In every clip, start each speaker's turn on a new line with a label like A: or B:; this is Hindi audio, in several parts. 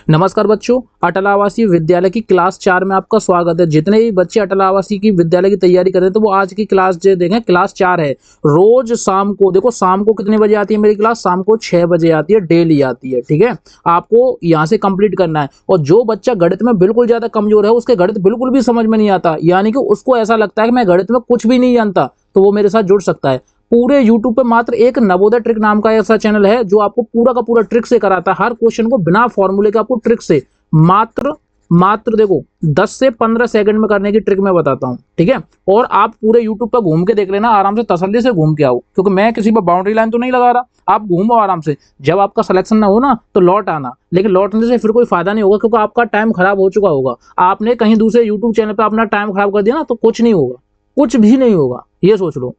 A: नमस्कार बच्चों, अटल आवासीय विद्यालय की क्लास 4 में आपका स्वागत है। जितने भी बच्चे अटल आवासीय की विद्यालय की तैयारी कर रहे हैं तो वो आज की क्लास जो देखें, क्लास 4 है। रोज शाम को देखो, शाम को कितने बजे आती है मेरी क्लास? शाम को 6 बजे आती है, डेली आती है। ठीक है, आपको यहाँ से कंप्लीट करना है। और जो बच्चा गणित में बिल्कुल ज्यादा कमजोर है, उसके गणित बिल्कुल भी समझ में नहीं आता, यानी कि उसको ऐसा लगता है कि मैं गणित में कुछ भी नहीं जानता, तो वो मेरे साथ जुड़ सकता है। पूरे YouTube पे मात्र एक नवोदय ट्रिक नाम का ऐसा चैनल है जो आपको पूरा का पूरा ट्रिक से कराता है। हर क्वेश्चन को बिना फॉर्मूले के आपको ट्रिक से मात्र मात्र देखो 10 से 15 सेकंड में करने की ट्रिक मैं बताता हूं। ठीक है, और आप पूरे यूट्यूब पर घूम के देख लेना, आराम से तसल्ली से घूम के आओ, क्योंकि मैं किसी पर बाउंड्री लाइन तो नहीं लगा रहा। आप घूमो आराम से, जब आपका सिलेक्शन ना हो ना तो लौट आना, लेकिन लौटने से फिर कोई फायदा नहीं होगा, क्योंकि आपका टाइम खराब हो चुका होगा। आपने कहीं दूसरे यूट्यूब चैनल पर अपना टाइम खराब कर दिया ना तो कुछ नहीं होगा, कुछ भी नहीं होगा, ये सोच लो।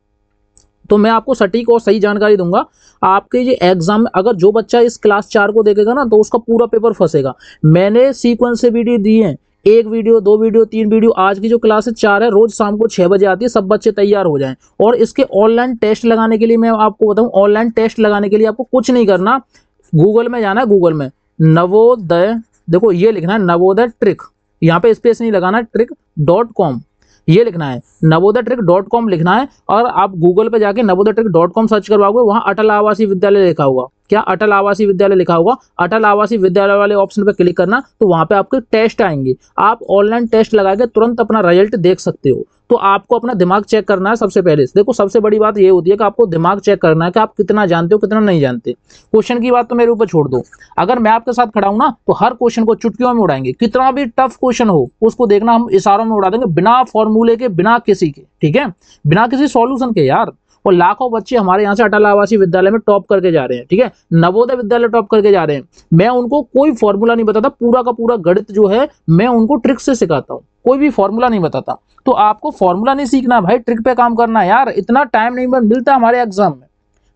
A: तो मैं आपको सटीक और सही जानकारी दूंगा। आपके ये एग्जाम में अगर जो बच्चा इस क्लास 4 को देखेगा ना तो उसका पूरा पेपर फंसेगा। मैंने सीक्वेंस से वीडियो दी है, 1 वीडियो, 2 वीडियो, 3 वीडियो। आज की जो क्लास है 4 है, रोज शाम को 6 बजे आती है। सब बच्चे तैयार हो जाएं। और इसके ऑनलाइन टेस्ट लगाने के लिए मैं आपको बताऊं, ऑनलाइन टेस्ट लगाने के लिए आपको कुछ नहीं करना, गूगल में जाना है। गूगल में नवोदय, देखो ये लिखना है नवोदय ट्रिक, यहाँ पे स्पेस नहीं लगाना, trick.com ये लिखना है, नवोदय trick.com लिखना है। और आप गूगल पे जाके नवोदय trick.com सर्च करवाओगे, वहां अटल आवासीय विद्यालय लिखा होगा। क्या? अटल आवासीय विद्यालय लिखा होगा। अटल आवासीय विद्यालय वाले ऑप्शन पे क्लिक करना, तो वहां पे आपके टेस्ट आएंगे। आप ऑनलाइन टेस्ट लगा के तुरंत अपना रिजल्ट देख सकते हो। तो आपको अपना दिमाग चेक करना है सबसे पहले। देखो, सबसे बड़ी बात ये होती है कि आपको दिमाग चेक करना है कि आप कितना जानते हो, कितना नहीं जानते। क्वेश्चन की बात तो मेरे ऊपर छोड़ दो, अगर मैं आपके साथ खड़ा हूं ना तो हर क्वेश्चन को चुटकियों में उड़ाएंगे। कितना भी टफ क्वेश्चन हो उसको देखना, हम इशारों में उड़ा देंगे, बिना फॉर्मूले के, बिना किसी के। ठीक है, बिना किसी सॉल्यूशन के यार। और लाखों बच्चे हमारे यहाँ से अटल आवासीय विद्यालय में टॉप करके जा रहे हैं। ठीक है, नवोदय विद्यालय टॉप करके जा रहे हैं। मैं उनको कोई फॉर्मूला नहीं बताता, पूरा का पूरा गणित जो है मैं उनको ट्रिक से सिखाता हूँ, कोई भी फॉर्मूला नहीं बताता। तो आपको फॉर्मूला नहीं सीखना भाई, ट्रिक पे काम करना है यार। इतना टाइम नहीं मिलता हमारे एग्जाम में,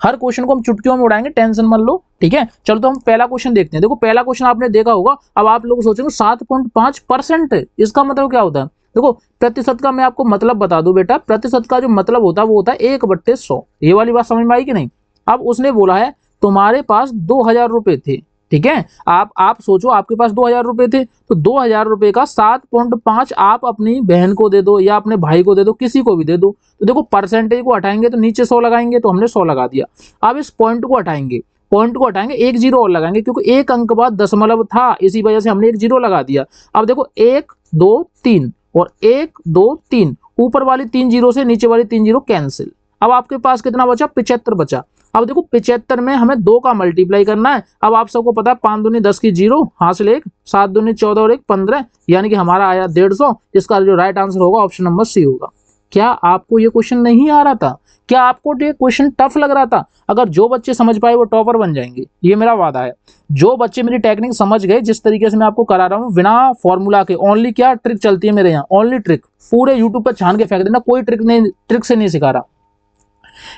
A: हर क्वेश्चन को हम चुटकियों में उड़ाएंगे, टेंशन मत लो। ठीक है, चलो तो हम पहला क्वेश्चन देखते हैं। देखो, पहला क्वेश्चन आपने देखा होगा। अब आप लोग सोचेंगे 7.5%, इसका मतलब क्या होता है? देखो, प्रतिशत का मैं आपको मतलब बता दूं बेटा। प्रतिशत का जो मतलब होता है वो होता है 1/100। ये वाली बात समझ में आई कि नहीं? अब उसने बोला है तुम्हारे पास 2000 रुपए थे। ठीक है, आप सोचो, आपके पास 2000 रुपए थे, तो 2000 रुपए का 7.5 आप अपनी बहन को दे दो या अपने भाई को दे दो, किसी को भी दे दो। तो देखो, परसेंटेज को हटाएंगे तो नीचे 100 लगाएंगे, तो हमने 100 लगा दिया। अब इस पॉइंट को हटाएंगे, पॉइंट को हटाएंगे, एक जीरो और लगाएंगे, क्योंकि एक अंक बाद दशमलव था, इसी वजह से हमने एक जीरो लगा दिया। अब देखो, 1 2 3 और 1 2 3, ऊपर वाली 3 जीरो से नीचे वाली 3 जीरो कैंसिल। अब आपके पास कितना बचा? 75 बचा। अब देखो, 75 में हमें 2 का मल्टीप्लाई करना है। अब आप सबको पता है 5 दूनी 10 की जीरो, हासिल 1, 7 दूनी 14 और 1 15, यानी कि हमारा आया 150। इसका जो राइट आंसर होगा ऑप्शन नंबर सी होगा। क्या आपको ये क्वेश्चन नहीं आ रहा था? क्या आपको ये क्वेश्चन टफ लग रहा था? अगर जो बच्चे समझ पाए वो टॉपर बन जाएंगे, ये मेरा वादा है। जो बच्चे मेरी टेक्निक समझ गए, जिस तरीके से मैं आपको करा रहा हूँ, बिना फॉर्मूला के, ओनली क्या ट्रिक चलती है मेरे यहाँ, ओनली ट्रिक। पूरे यूट्यूब पर छान के फेंक देना, कोई ट्रिक से नहीं सिखा रहा।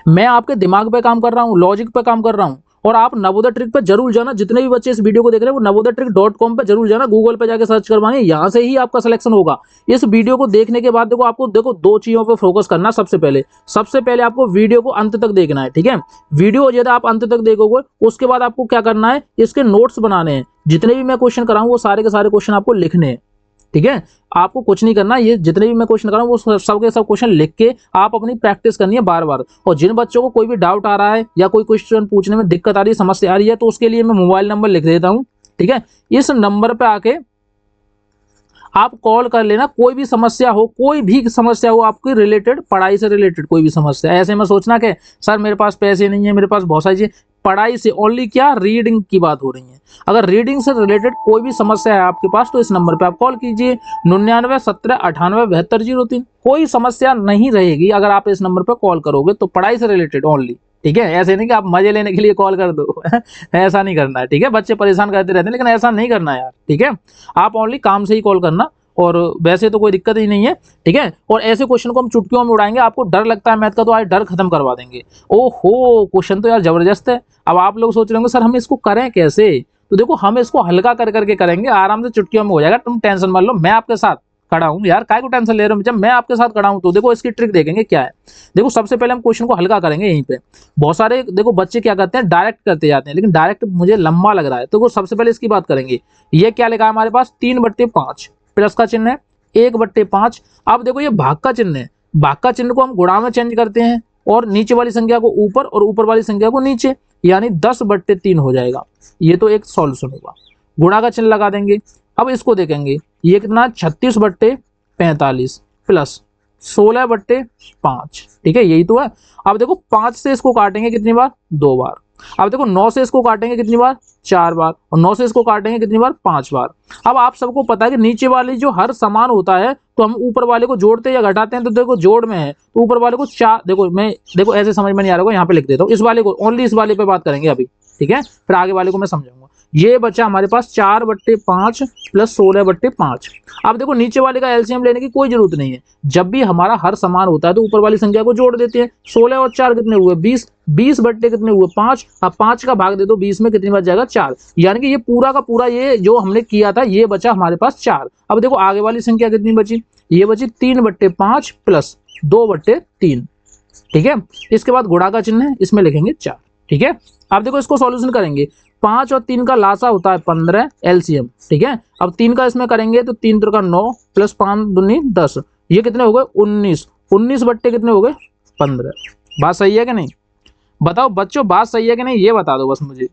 A: मैं आपके दिमाग पे काम कर रहा हूँ, लॉजिक पे काम कर रहा हूँ। और आप नवोदय ट्रिक पे जरूर जाना। जितने भी बच्चे इस वीडियो को देख रहे हैं वो नवोदय trick.com पे जरूर जाना, गूगल पे जाके सर्च करवाने, यहाँ से ही आपका सिलेक्शन होगा। इस वीडियो को देखने के बाद देखो, आपको देखो 2 चीजों पे फोकस करना। सबसे पहले आपको वीडियो को अंत तक देखना है। ठीक है, वीडियो यदि आप अंत तक देखोगे, उसके बाद आपको क्या करना है, इसके नोट्स बनाने हैं। जितने भी मैं क्वेश्चन कराऊं वो सारे के सारे क्वेश्चन आपको लिखने हैं। ठीक है, आपको कुछ नहीं करना, ये जितने भी मैं क्वेश्चन कर रहा हूँ वो सब के सब क्वेश्चन लिख के आप अपनी प्रैक्टिस करनी है बार बार। और जिन बच्चों को कोई भी डाउट आ रहा है या कोई क्वेश्चन पूछने में दिक्कत आ रही है, समस्या आ रही है, तो उसके लिए मैं मोबाइल नंबर लिख देता हूँ। ठीक है, इस नंबर पे आके आप कॉल कर लेना। कोई भी समस्या हो, कोई भी समस्या हो आपकी रिलेटेड, पढ़ाई से रिलेटेड कोई भी समस्या, ऐसे में सोचना कि सर मेरे पास पैसे नहीं है, मेरे पास बहुत सारी चीजें, पढ़ाई से ओनली क्या, रीडिंग की बात हो रही है। अगर रीडिंग से रिलेटेड कोई भी समस्या है आपके पास तो इस नंबर पे आप कॉल कीजिए, 99 17 98 72 03। कोई समस्या नहीं रहेगी अगर आप इस नंबर पे कॉल करोगे तो, पढ़ाई से रिलेटेड ओनली। ठीक है, ऐसे नहीं कि आप मजे लेने के लिए कॉल कर दो ऐसा नहीं करना है। ठीक है, बच्चे परेशान करते रहते हैं, लेकिन ऐसा नहीं करना है यार। ठीक है, आप ओनली काम से ही कॉल करना, और वैसे तो कोई दिक्कत ही नहीं है। ठीक है, और ऐसे क्वेश्चन को हम चुटकियों में उड़ाएंगे। आपको डर लगता है मैथ का, तो आज डर खत्म करवा देंगे। ओहो, क्वेश्चन तो यार जबरदस्त है। अब आप लोग सोच रहे होंगे सर हम इसको करें कैसे? तो देखो, हम इसको हल्का कर करके करेंगे, आराम से चुटकियों में हो जाएगा, तुम टेंशन मत लो, मैं आपके साथ खड़ा हूँ यार, काय को टेंशन ले रहे हो, जब मैं आपके साथ खड़ा हूँ तो देखो इसकी ट्रिक देखेंगे क्या है। देखो सबसे पहले हम क्वेश्चन को हल्का करेंगे यहीं पे। बहुत सारे देखो बच्चे क्या करते हैं, डायरेक्ट करते जाते हैं, लेकिन डायरेक्ट मुझे लंबा लग रहा है, तो सबसे पहले इसकी बात करेंगे। ये क्या लिखा है हमारे पास, 3/5 प्लस का चिन्ह है, 1/5। अब देखो ये भाग का चिन्ह है, भाग का चिन्ह को हम गुणा में चेंज करते हैं और नीचे वाली संख्या को ऊपर और ऊपर वाली संख्या को नीचे, यानी 10/3 हो जाएगा। ये तो एक सॉल्यूशन होगा, गुणा का चिन्ह लगा देंगे। अब इसको देखेंगे, ये कितना, 36/45 प्लस 16/5, ठीक है, यही तो है। अब देखो 5 से इसको काटेंगे कितनी बार, 2 बार। अब देखो 9 से इसको काटेंगे कितनी बार, 4 बार, और 9 से इसको काटेंगे कितनी बार, 5 बार। अब आप सबको पता है कि नीचे वाली जो हर समान होता है तो हम ऊपर वाले को जोड़ते या घटाते हैं, तो देखो जोड़ में है तो ऊपर वाले को 4, देखो मैं देखो ऐसे समझ में नहीं आ रहा होगा, यहाँ पे लिख देता हूँ, इस वाले को, ओनली इस वाले पे बात करेंगे अभी, ठीक है, फिर आगे वाले को मैं समझाऊंगा। ये बचा हमारे पास 4/5 प्लस 16/5। अब देखो नीचे वाले का एलसीएम लेने की कोई जरूरत नहीं है, जब भी हमारा हर समान होता है तो ऊपर वाली संख्या को जोड़ देते हैं। 16 और 4 कितने हुए, 20, 20 बट्टे कितने हुए, 5। अब 5 का भाग दे दो 20 में, कितनी बच जाएगा, 4। यानी कि ये पूरा का पूरा ये जो हमने किया था ये बचा हमारे पास 4। अब देखो आगे वाली संख्या कितनी बची, ये बची 3/5 प्लस 2/3, ठीक है। इसके बाद गुणा का चिन्ह है, इसमें लिखेंगे 4, ठीक है। अब देखो इसको सॉल्यूशन करेंगे, 5 और 3 का लासा होता है 15 एलसीएम, ठीक है। अब 3 का इसमें करेंगे तो 3 3 का 9 प्लस 5 दूनी 10, ये कितने हो गए, 19। 19 बट्टे कितने हो गए, 15। बात सही है कि नहीं, बताओ बच्चों, बात सही है कि नहीं, ये बता दो बस मुझे,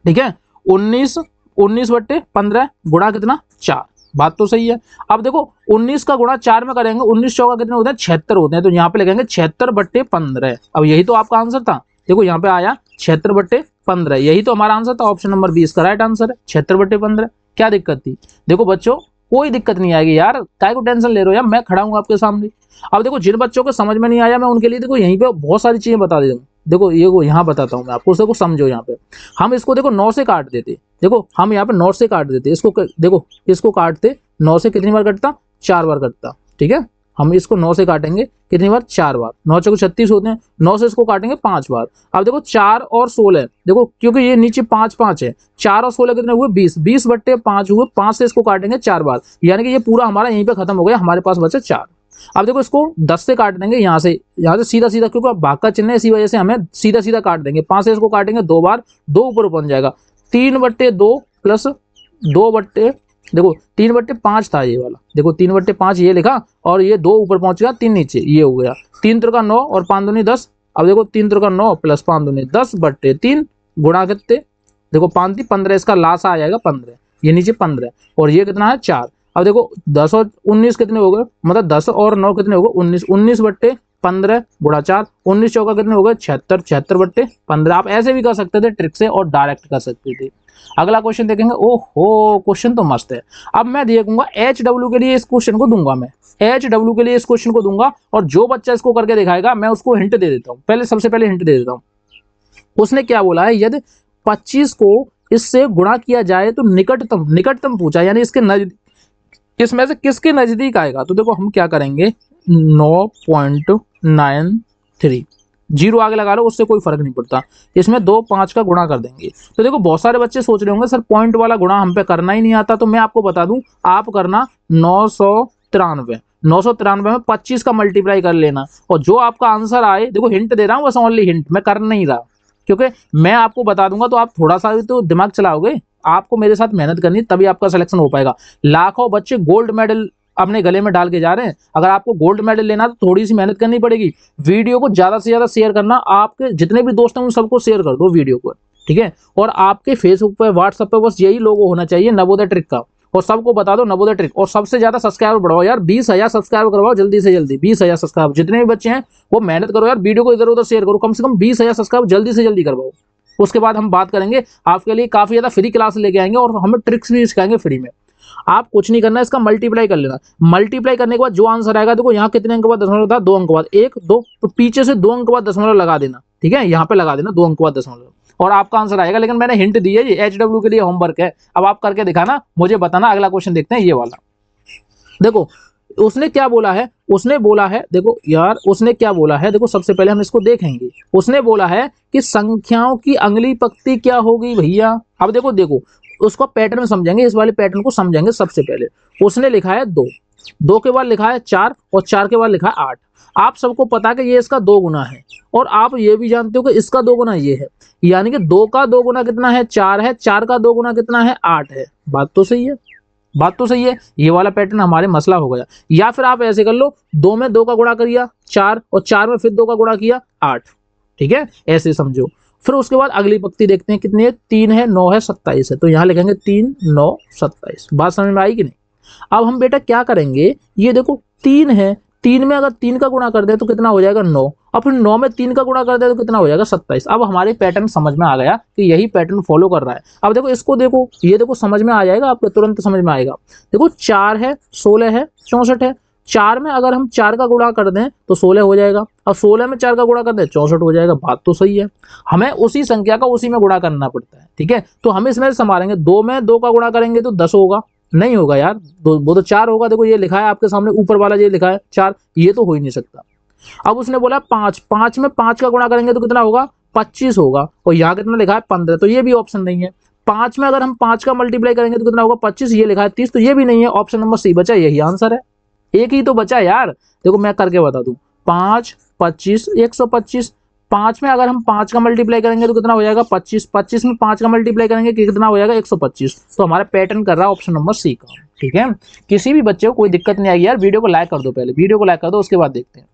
A: ठीक है। 19/15 गुणा कितना, 4, बात तो सही है। अब देखो 19 का गुणा 4 में करेंगे, 19 चौका कितने होते हैं, 76 होते हैं, तो यहाँ पे लिखेंगे 76/15। अब यही तो आपका आंसर था, देखो यहाँ पे आया 76/15, यही तो हमारा आंसर था, ऑप्शन नंबर 20 का राइट आंसर है 76/15। क्या दिक्कत थी, देखो बच्चों कोई दिक्कत नहीं आएगी यार, काय को टेंशन ले रहे हो यार, मैं खड़ा हूँ आपके सामने। अब देखो जिन बच्चों को समझ में नहीं आया मैं उनके लिए देखो यहीं पे बहुत सारी चीजें बता देता हूँ। देखो ये को यहाँ बताता हूँ मैं आपको, उसको समझो। यहाँ पे हम इसको देखो 9 से काट देते, देखो हम यहाँ पे 9 से काट देते, इसको देखो इसको काटते 9 से कितनी बार कटता, 4 बार कटता, ठीक है। हम इसको 9 से काटेंगे कितनी बार, 4 बार, 9 चौके 36 होते हैं, 9 से इसको काटेंगे 5 बार। अब देखो 4 और 16, देखो क्योंकि ये नीचे 5 5 है, 4 और 16 कितने हुए, 20, 20/5 हुए, 5 से इसको काटेंगे 4 बार, यानी कि ये पूरा हमारा यहीं पे खत्म हो गया, हमारे पास बचे 4। अब देखो इसको 10 से काट देंगे, यहाँ से सीधा सीधा, क्योंकि भाग का चिन्ह है इसी वजह से हमें सीधा सीधा काट देंगे। 5 से इसको काटेंगे 2 बार, 2 ऊपर बन जाएगा, 3/2 प्लस 2 बट्टे, देखो 3/5 था ये वाला, देखो 3/5 ये लिखा, और ये 2 ऊपर पहुंच गया, 3 नीचे, ये हो गया 3 3 का 9 और 5 दूनी 10। अब देखो 3 3 का 9 प्लस 5 दूनी 10/3 गुणा कितने, देखो 5 15, इसका लासा आ जाएगा 15, ये नीचे 15 और ये कितना है 4। अब देखो 10 और 19 कितने हो गए, मतलब 10 और 9 कितने हो गए, 19, 19/15 गुणा 4, 19 चौका कितने हो गए, 76, 76/15। आप ऐसे भी कर सकते थे ट्रिक से और डायरेक्ट कर सकते थे। अगला क्वेश्चन देखेंगे, ओहो क्वेश्चन तो मस्त है। अब मैं देखूंगा HW के लिए इस क्वेश्चन को दूंगा, मैं HW के लिए इस क्वेश्चन को दूंगा, और जो बच्चा इसको करके दिखाएगा मैं उसको हिंट दे देता हूँ, पहले सबसे पहले हिंट दे देता हूँ। उसने क्या बोला है, यदि 25 को इससे गुणा किया जाए तो निकटतम, निकटतम पूछा, यानी इसके नजदीक, इसमें से किसके नजदीक आएगा। तो देखो हम क्या करेंगे, 9.93, 0 आगे लगा लो, उससे कोई फर्क नहीं पड़ता, इसमें 2 5 का गुणा कर देंगे। तो देखो बहुत सारे बच्चे सोच रहे होंगे सर पॉइंट वाला गुणा हम पे करना ही नहीं आता, तो मैं आपको बता दूं, आप करना 993, 993 में 25 का मल्टीप्लाई कर लेना, और जो आपका आंसर आए, देखो हिंट दे रहा हूँ बस, ओनली हिंट, मैं कर नहीं रहा, क्योंकि मैं आपको बता दूंगा तो आप थोड़ा सा भी तो दिमाग चलाओगे, आपको मेरे साथ मेहनत करनी तभी आपका सिलेक्शन हो पाएगा। लाखों बच्चे गोल्ड मेडल अपने गले में डाल के जा रहे हैं, अगर आपको गोल्ड मेडल लेना तो थोड़ी सी मेहनत करनी पड़ेगी। वीडियो को ज्यादा से ज्यादा शेयर करना, आपके जितने भी दोस्त हैं उन सबको शेयर कर दो वीडियो को, ठीक है। और आपके फेसबुक पे, व्हाट्सएप पे बस यही लोगो होना चाहिए नवोदय ट्रिक का, और सबको बता दो नवोदय ट्रिक, और सबसे ज्यादा सब्सक्राइबर बढ़ाओ यार, 20,000 सब्सक्राइबर करवाओ जल्दी से जल्दी, 20,000 सब्सक्राइबर, जितने भी बच्चे हैं वो मेहनत करो यार, वीडियो को इधर उधर शेयर करो, कम से कम 20,000 सब्सक्राइबर जल्दी से जल्दी करवाओ। उसके बाद हम बात करेंगे, आपके लिए काफी ज्यादा फ्री क्लास लेके आएंगे, और हमें ट्रिक्स भी सिखाएंगे फ्री में। आप कुछ नहीं करना, इसका मल्टीप्लाई कर लेना, मल्टीप्लाई करने के बाद जो आंसर आएगा, देखो यहाँ कितने अंक बाद दशमलव था, 2 अंक बाद, 1 2, तो पीछे से 2 अंक बाद दशमलव लगा देना, ठीक है, यहाँ पे लगा देना 2 अंक बाद दशमलव, और आपका आंसर आएगा। लेकिन मैंने हिंट दी है, ये HW के लिए होमवर्क है, अब आप करके दिखाना, मुझे बताना। अगला क्वेश्चन देखते हैं, ये वाला देखो, उसने क्या बोला है, उसने बोला है, देखो यार उसने क्या बोला है, देखो सबसे पहले हम इसको देखेंगे। उसने बोला है कि संख्याओं की अगली पंक्ति क्या होगी भैया। अब देखो उसको पैटर्न समझेंगे, इस वाले पैटर्न को समझेंगे। सबसे पहले उसने लिखा है 2, 2 के बाद लिखा है 4 और 4 के बाद लिखा है 8। आप सबको पता है कि ये इसका 2 गुना है और आप ये भी जानते हो कि इसका 2 गुना ये है, यानी कि 2 का 2 गुना कितना है 4 है, 4 का 2 गुना कितना है 8 है। बात तो सही है, बात तो सही है। ये वाला पैटर्न हमारे मसला हो गया। या फिर आप ऐसे कर लो, 2 में 2 का गुणा किया 4 और 4 में फिर 2 का गुणा किया 8, ठीक है, ऐसे समझो। फिर उसके बाद अगली पंक्ति देखते हैं कितनी है, 3 है 9 है 27 है, तो यहाँ लिखेंगे 3 9 27। बात समझ में आई कि नहीं? अब हम बेटा क्या करेंगे, ये देखो 3 है, 3 में अगर 3 का गुणा कर दे तो कितना हो जाएगा 9, और फिर 9 में 3 का गुणा कर दे तो कितना हो जाएगा 27। अब हमारे पैटर्न समझ में आ गया कि यही पैटर्न फॉलो कर रहा है। अब देखो इसको देखो, ये देखो समझ में आ जाएगा आपको, तुरंत समझ में आएगा। देखो 4 है 16 है 64 है, 4 में अगर हम 4 का गुणा कर दें तो 16 हो जाएगा, और 16 में 4 का गुणा कर दें 64 हो जाएगा। बात तो सही है, हमें उसी संख्या का उसी में गुणा करना पड़ता है, ठीक है। तो हम इसमें संभालेंगे, 2 में 2 का गुणा करेंगे तो 10 होगा, नहीं होगा यार, वो तो 4 होगा। देखो ये लिखा है आपके सामने, ऊपर वाला ये लिखा है 4, ये तो हो ही नहीं सकता। अब उसने बोला 5, 5 में 5 का गुणा करेंगे तो कितना होगा 25 होगा, और यहाँ कितना लिखा है 15, तो ये भी ऑप्शन नहीं है। 5 में अगर हम 5 का मल्टीप्लाई करेंगे तो कितना होगा 25, ये लिखा है 30, तो ये भी नहीं है। ऑप्शन नंबर सी बचा, यही आंसर है। एक ही तो बचा यार, देखो मैं करके बता दूं, 5 25 125। 5 में अगर हम 5 का मल्टीप्लाई करेंगे तो कितना हो जाएगा 25, 25 में 5 का मल्टीप्लाई करेंगे कितना हो जाएगा 125। तो हमारा पैटर्न कर रहा है ऑप्शन नंबर सी का, ठीक है। किसी भी बच्चे को कोई दिक्कत नहीं आएगी यार, वीडियो को लाइक कर दो, पहले वीडियो को लाइक कर दो, उसके बाद देखते हैं।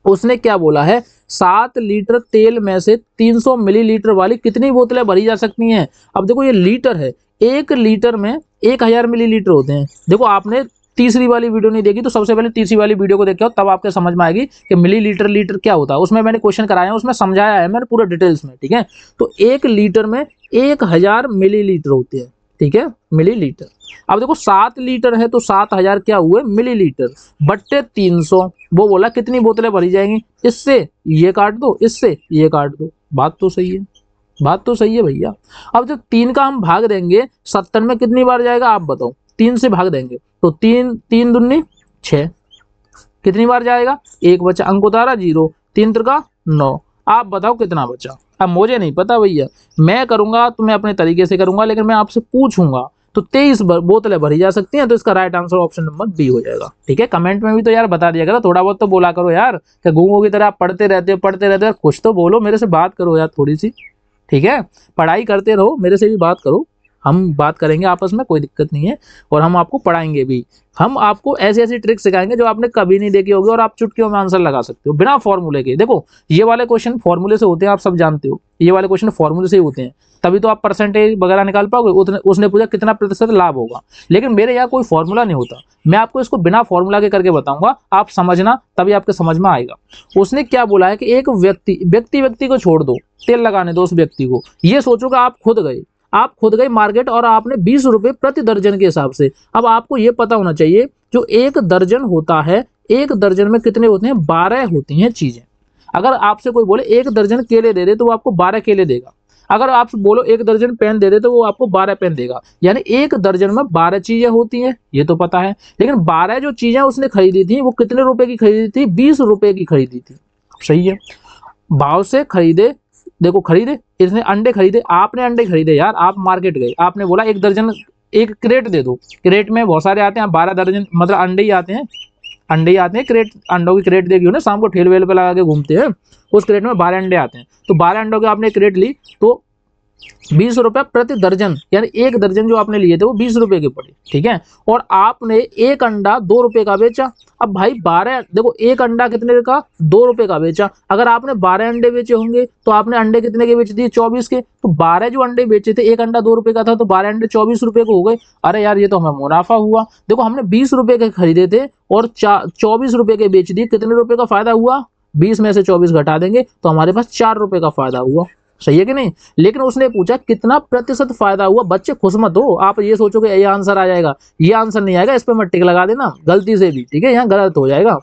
A: उसने क्या बोला है, 7 लीटर तेल में से 300 मिलीलीटर वाली कितनी बोतलें भरी जा सकती हैं। अब देखो ये लीटर है, 1 लीटर में 1000 मिलीलीटर होते हैं। देखो आपने तीसरी वाली वीडियो नहीं देखी तो सबसे पहले तीसरी वाली वीडियो को देखो, तब आपके समझ में आएगी कि मिलीलीटर लीटर क्या होता है। उसमें मैंने क्वेश्चन कराया है, उसमें समझाया है मैंने पूरा डिटेल्स में, ठीक है। तो 1 लीटर में 1000 मिलीलीटर होते हैं, ठीक है, मिलीलीटर। अब देखो 7 लीटर है तो 7000 क्या हुए मिलीलीटर बट्टे 300। वो बोला कितनी बोतलें भरी जाएंगी, इससे ये काट दो, इससे ये काट दो। बात तो सही है, बात तो सही है भैया। अब जब 3 का हम भाग देंगे 70 में कितनी बार जाएगा आप बताओ, 3 से भाग देंगे तो 3 3 दूनी 6, कितनी बार जाएगा, 1 बचा, अंक उतारा 0, 3 त्रिका 9। आप बताओ कितना बचा। अब मुझे नहीं पता भैया, मैं करूंगा तो मैं अपने तरीके से करूंगा, लेकिन मैं आपसे पूछूंगा। तो 23 बोतलें भरी जा सकती हैं, तो इसका right answer option number B हो जाएगा, ठीक है। कमेंट में भी तो यार बता दिया करो, थोड़ा बहुत तो बोला करो यार, कि गूंगों की तरह आप पढ़ते रहते हो, कुछ तो बोलो, मेरे से बात करो यार थोड़ी सी, ठीक है। पढ़ाई करते रहो, मेरे से भी बात करो, हम बात करेंगे आपस में, कोई दिक्कत नहीं है। और हम आपको पढ़ाएंगे भी, हम आपको ऐसी ऐसी ट्रिक सिखाएंगे जो आपने कभी नहीं देखी होगी, और आप चुटकियों में आंसर लगा सकते हो बिना फॉर्मूले के। देखो ये वाले क्वेश्चन फॉर्मूले से होते हैं, आप सब जानते हो, ये वाले क्वेश्चन फॉर्मूले से ही होते हैं, तभी तो आप परसेंटेज वगैरह निकाल पाओगे। उसने पूछा कितना प्रतिशत लाभ होगा, लेकिन मेरे यहाँ कोई फॉर्मूला नहीं होता, मैं आपको इसको बिना फॉर्मूला के करके बताऊंगा, आप समझना, तभी आपके समझ में आएगा। उसने क्या बोला है कि एक व्यक्ति को छोड़ दो, तेल लगाने दो उस व्यक्ति को। ये सोचो कि आप खुद गए मार्केट और आपने 20 रुपए प्रति दर्जन के हिसाब से। अब आपको ये पता होना चाहिए, जो 1 दर्जन होता है, 1 दर्जन में कितने होते हैं 12 होती हैं चीजें। अगर आपसे कोई बोले 1 दर्जन केले दे दे तो वो आपको 12 केले देगा। अगर आप बोलो 1 दर्जन पेन दे दे तो वो आपको 12 पेन देगा। यानी 1 दर्जन में 12 चीजें होती हैं, ये तो पता है। लेकिन 12 जो चीजें उसने खरीदी थी वो कितने रुपए की खरीदी थी, 20 रुपए की खरीदी थी, सही है। भाव से खरीदे, देखो खरीदे, इसने अंडे खरीदे, आपने अंडे खरीदे यार, आप मार्केट गए, आपने बोला 1 दर्जन, 1 क्रेट दे दो, क्रेट में बहुत सारे आते हैं, 12 दर्जन मतलब अंडे ही आते हैं, क्रेट, अंडों की क्रेट देखी हो ना, शाम को ठेल वेल पे लगा के घूमते हैं, उस क्रेट में 12 अंडे आते हैं। तो 12 अंडों की आपने क्रेट ली तो 20 रुपए प्रति दर्जन, यानी 1 दर्जन जो आपने लिए थे वो 20 रुपए के पड़े, ठीक है। और आपने 1 अंडा 2 रुपए का बेचा। अब भाई 12, देखो 1 अंडा कितने का, 2 रुपए का बेचा। अगर आपने 12 अंडे बेचे होंगे तो आपने अंडे कितने के बेच दिए, 24 के। तो 12 जो अंडे बेचे थे, 1 अंडा 2 रुपए का था, तो 12 अंडे 24 रुपए को हो गए। अरे यार ये तो हमें मुनाफा हुआ। देखो हमने 20 रुपए के खरीदे थे और 24 रुपए के बेच दिए, कितने रुपए का फायदा हुआ, 20 में से 24 घटा देंगे तो हमारे पास 4 रुपए का फायदा हुआ, सही है कि नहीं। लेकिन उसने पूछा कितना प्रतिशत फायदा हुआ। बच्चे खुश मत हो, आप ये सोचो कि ये आंसर आ जाएगा, ये आंसर नहीं आएगा, इस पे मत टिक लगा देना गलती से भी, ठीक है, यहाँ गलत हो जाएगा।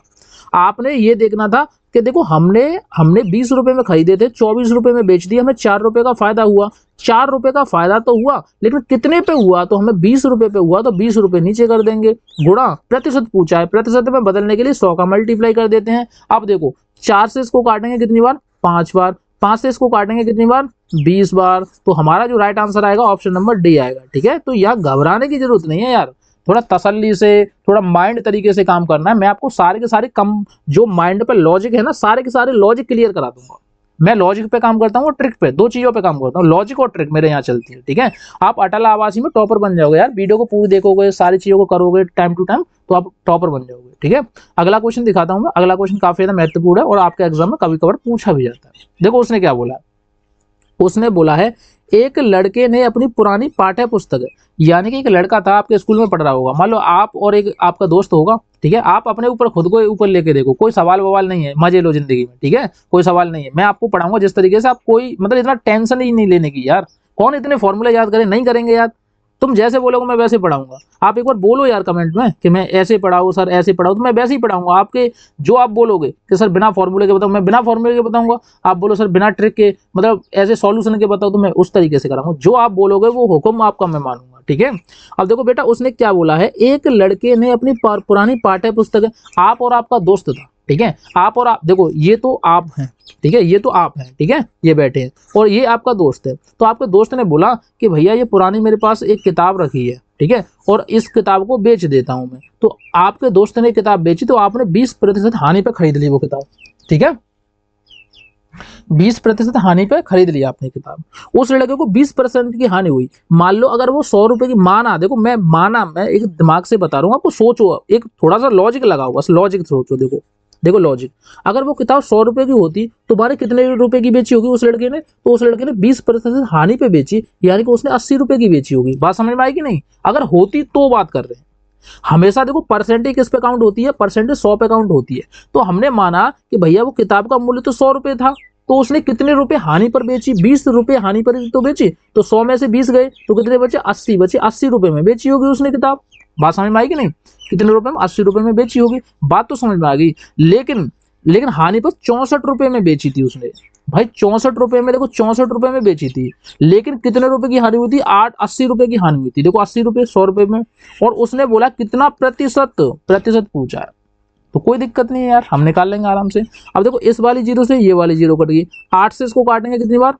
A: आपने ये देखना था कि देखो हमने 20 रुपए में खरीदे थे, 24 रुपए में बेच दिए, हमें 4 रुपए का फायदा हुआ। 4 रुपए का फायदा तो हुआ, लेकिन कितने पे हुआ, तो हमें 20 रुपए पे हुआ, तो 20 रुपए नीचे कर देंगे। गुणा प्रतिशत पूछा है, प्रतिशत में बदलने के लिए 100 का मल्टीप्लाई कर देते हैं। अब देखो 4 से इसको काटेंगे कितनी बार, 5 बार, 5 से इसको काटेंगे कितनी बार, 20 बार। तो हमारा जो राइट आंसर आएगा ऑप्शन नंबर डी आएगा, ठीक है। तो यहाँ घबराने की जरूरत नहीं है यार, थोड़ा तसल्ली से, थोड़ा माइंड तरीके से काम करना है। मैं आपको सारे के सारे कम जो माइंड पे लॉजिक है ना, सारे के सारे लॉजिक क्लियर करा दूंगा। मैं लॉजिक पे काम करता हूँ और ट्रिक पे, दो चीजों पे काम करता हूँ, लॉजिक और ट्रिक मेरे यहाँ चलती है, ठीक है। आप अटल आवासी में टॉपर बन जाओगे यार, वीडियो को पूरी देखोगे, सारी चीजों को करोगे टाइम टू टाइम, तो आप टॉपर बन जाओगे, ठीक है। अगला क्वेश्चन दिखाता हूँ मैं। अगला क्वेश्चन काफी ज्यादा महत्वपूर्ण है और आपके एग्जाम में कभी कभार पूछा भी जाता है। देखो उसने क्या बोला है, उसने बोला है एक लड़के ने अपनी पुरानी पाठ्य पुस्तक, यानी कि एक लड़का था, आपके स्कूल में पढ़ रहा होगा, मान लो आप और एक आपका दोस्त होगा, ठीक है। आप अपने ऊपर खुद को ऊपर लेके देखो, कोई सवाल ववाल नहीं है, मजे लो जिंदगी में, ठीक है, कोई सवाल नहीं है। मैं आपको पढ़ाऊंगा जिस तरीके से, आप कोई मतलब इतना टेंशन ही नहीं लेने की यार। कौन इतने फॉर्मूले याद करें, नहीं करेंगे याद। तुम जैसे बोलोगे मैं वैसे पढ़ाऊंगा। आप एक बार बोलो यार कमेंट में कि मैं ऐसे पढ़ाऊँ सर, ऐसे पढ़ाऊँ, तो मैं वैसे ही पढ़ाऊंगा। आपके जो आप बोलोगे कि सर बिना फॉर्मूले के बताऊँ, मैं बिना फॉर्मूले के बताऊंगा। आप बोलो सर बिना ट्रिक के, मतलब ऐसे सॉल्यूशन के बताओ, तो मैं उस तरीके से कराऊंगा। जो आप बोलोगे वो हुक्म आपका मैं मानूंगा, ठीक है। अब देखो बेटा, उसने क्या बोला है, एक लड़के ने अपनी पुरानी पाठ्य पुस्तक, आप और आपका दोस्त था, ठीक है, आप और आप, देखो ये तो आप हैं, ठीक है, ये तो आप हैं, ठीक है, ये बैठे हैं, और ये आपका दोस्त है। तो आपके दोस्त ने बोला कि भैया ये पुरानी मेरे पास एक किताब रखी है, ठीक है, और इस किताब को बेच देता हूं मैं। तो आपके दोस्त ने किताब बेची, तो आपने 20% हानि पे खरीद ली वो किताब, ठीक है। 20% हानि पे खरीद लिया आपने किताब। उस लड़के को 20% की हानि हुई। मान लो अगर वो 100 रुपए की, माना, देखो मैं एक दिमाग से बता रहा हूँ आपको, सोचो, एक थोड़ा सा लॉजिक लगाओ, बस लॉजिक सोचो। देखो देखो लॉजिक, अगर वो किताब 100 रुपए की होती, तुम्हारे कितने रुपए की बेची होगी उस लड़के ने? तो उस लड़के ने 20% हानि पे बेची, यानी कि उसने 80 रुपए की बेची होगी। बात समझ में आएगी नहीं? अगर होती तो बात कर रहे हैं। हमेशा देखो परसेंटेज किस पे काउंट होती है, परसेंटेज 100 पे काउंट होती है। तो हमने माना कि भैया वो किताब का मूल्य तो 100 रुपए था, तो उसने कितने रुपए हानि पर बेची? 20 रुपए हानि पर तो बेची। तो 100 में से 20 गए तो कितने बचे? 80 बचे। 80 रुपए में बेची होगी उसने किताब। बात समझ में आएगी नहीं? कितने रुपए में? 80 रुपए में बेची होगी। बात तो समझ में आ गई। लेकिन हानि पर 64 रुपए में बेची थी उसने। भाई 64 रुपए में, देखो 64 रुपए में बेची थी, लेकिन कितने रुपए की हानि हुई थी? 80 रुपए की हानि हुई थी। देखो 80 रुपए 100 रुपए में, और उसने बोला कितना प्रतिशत, प्रतिशत पूछा है। तो कोई दिक्कत नहीं है यार, हम निकाल लेंगे आराम से। अब देखो इस वाली जीरो से ये वाली जीरो कट गई, 8 से इसको काटेंगे कितनी बार?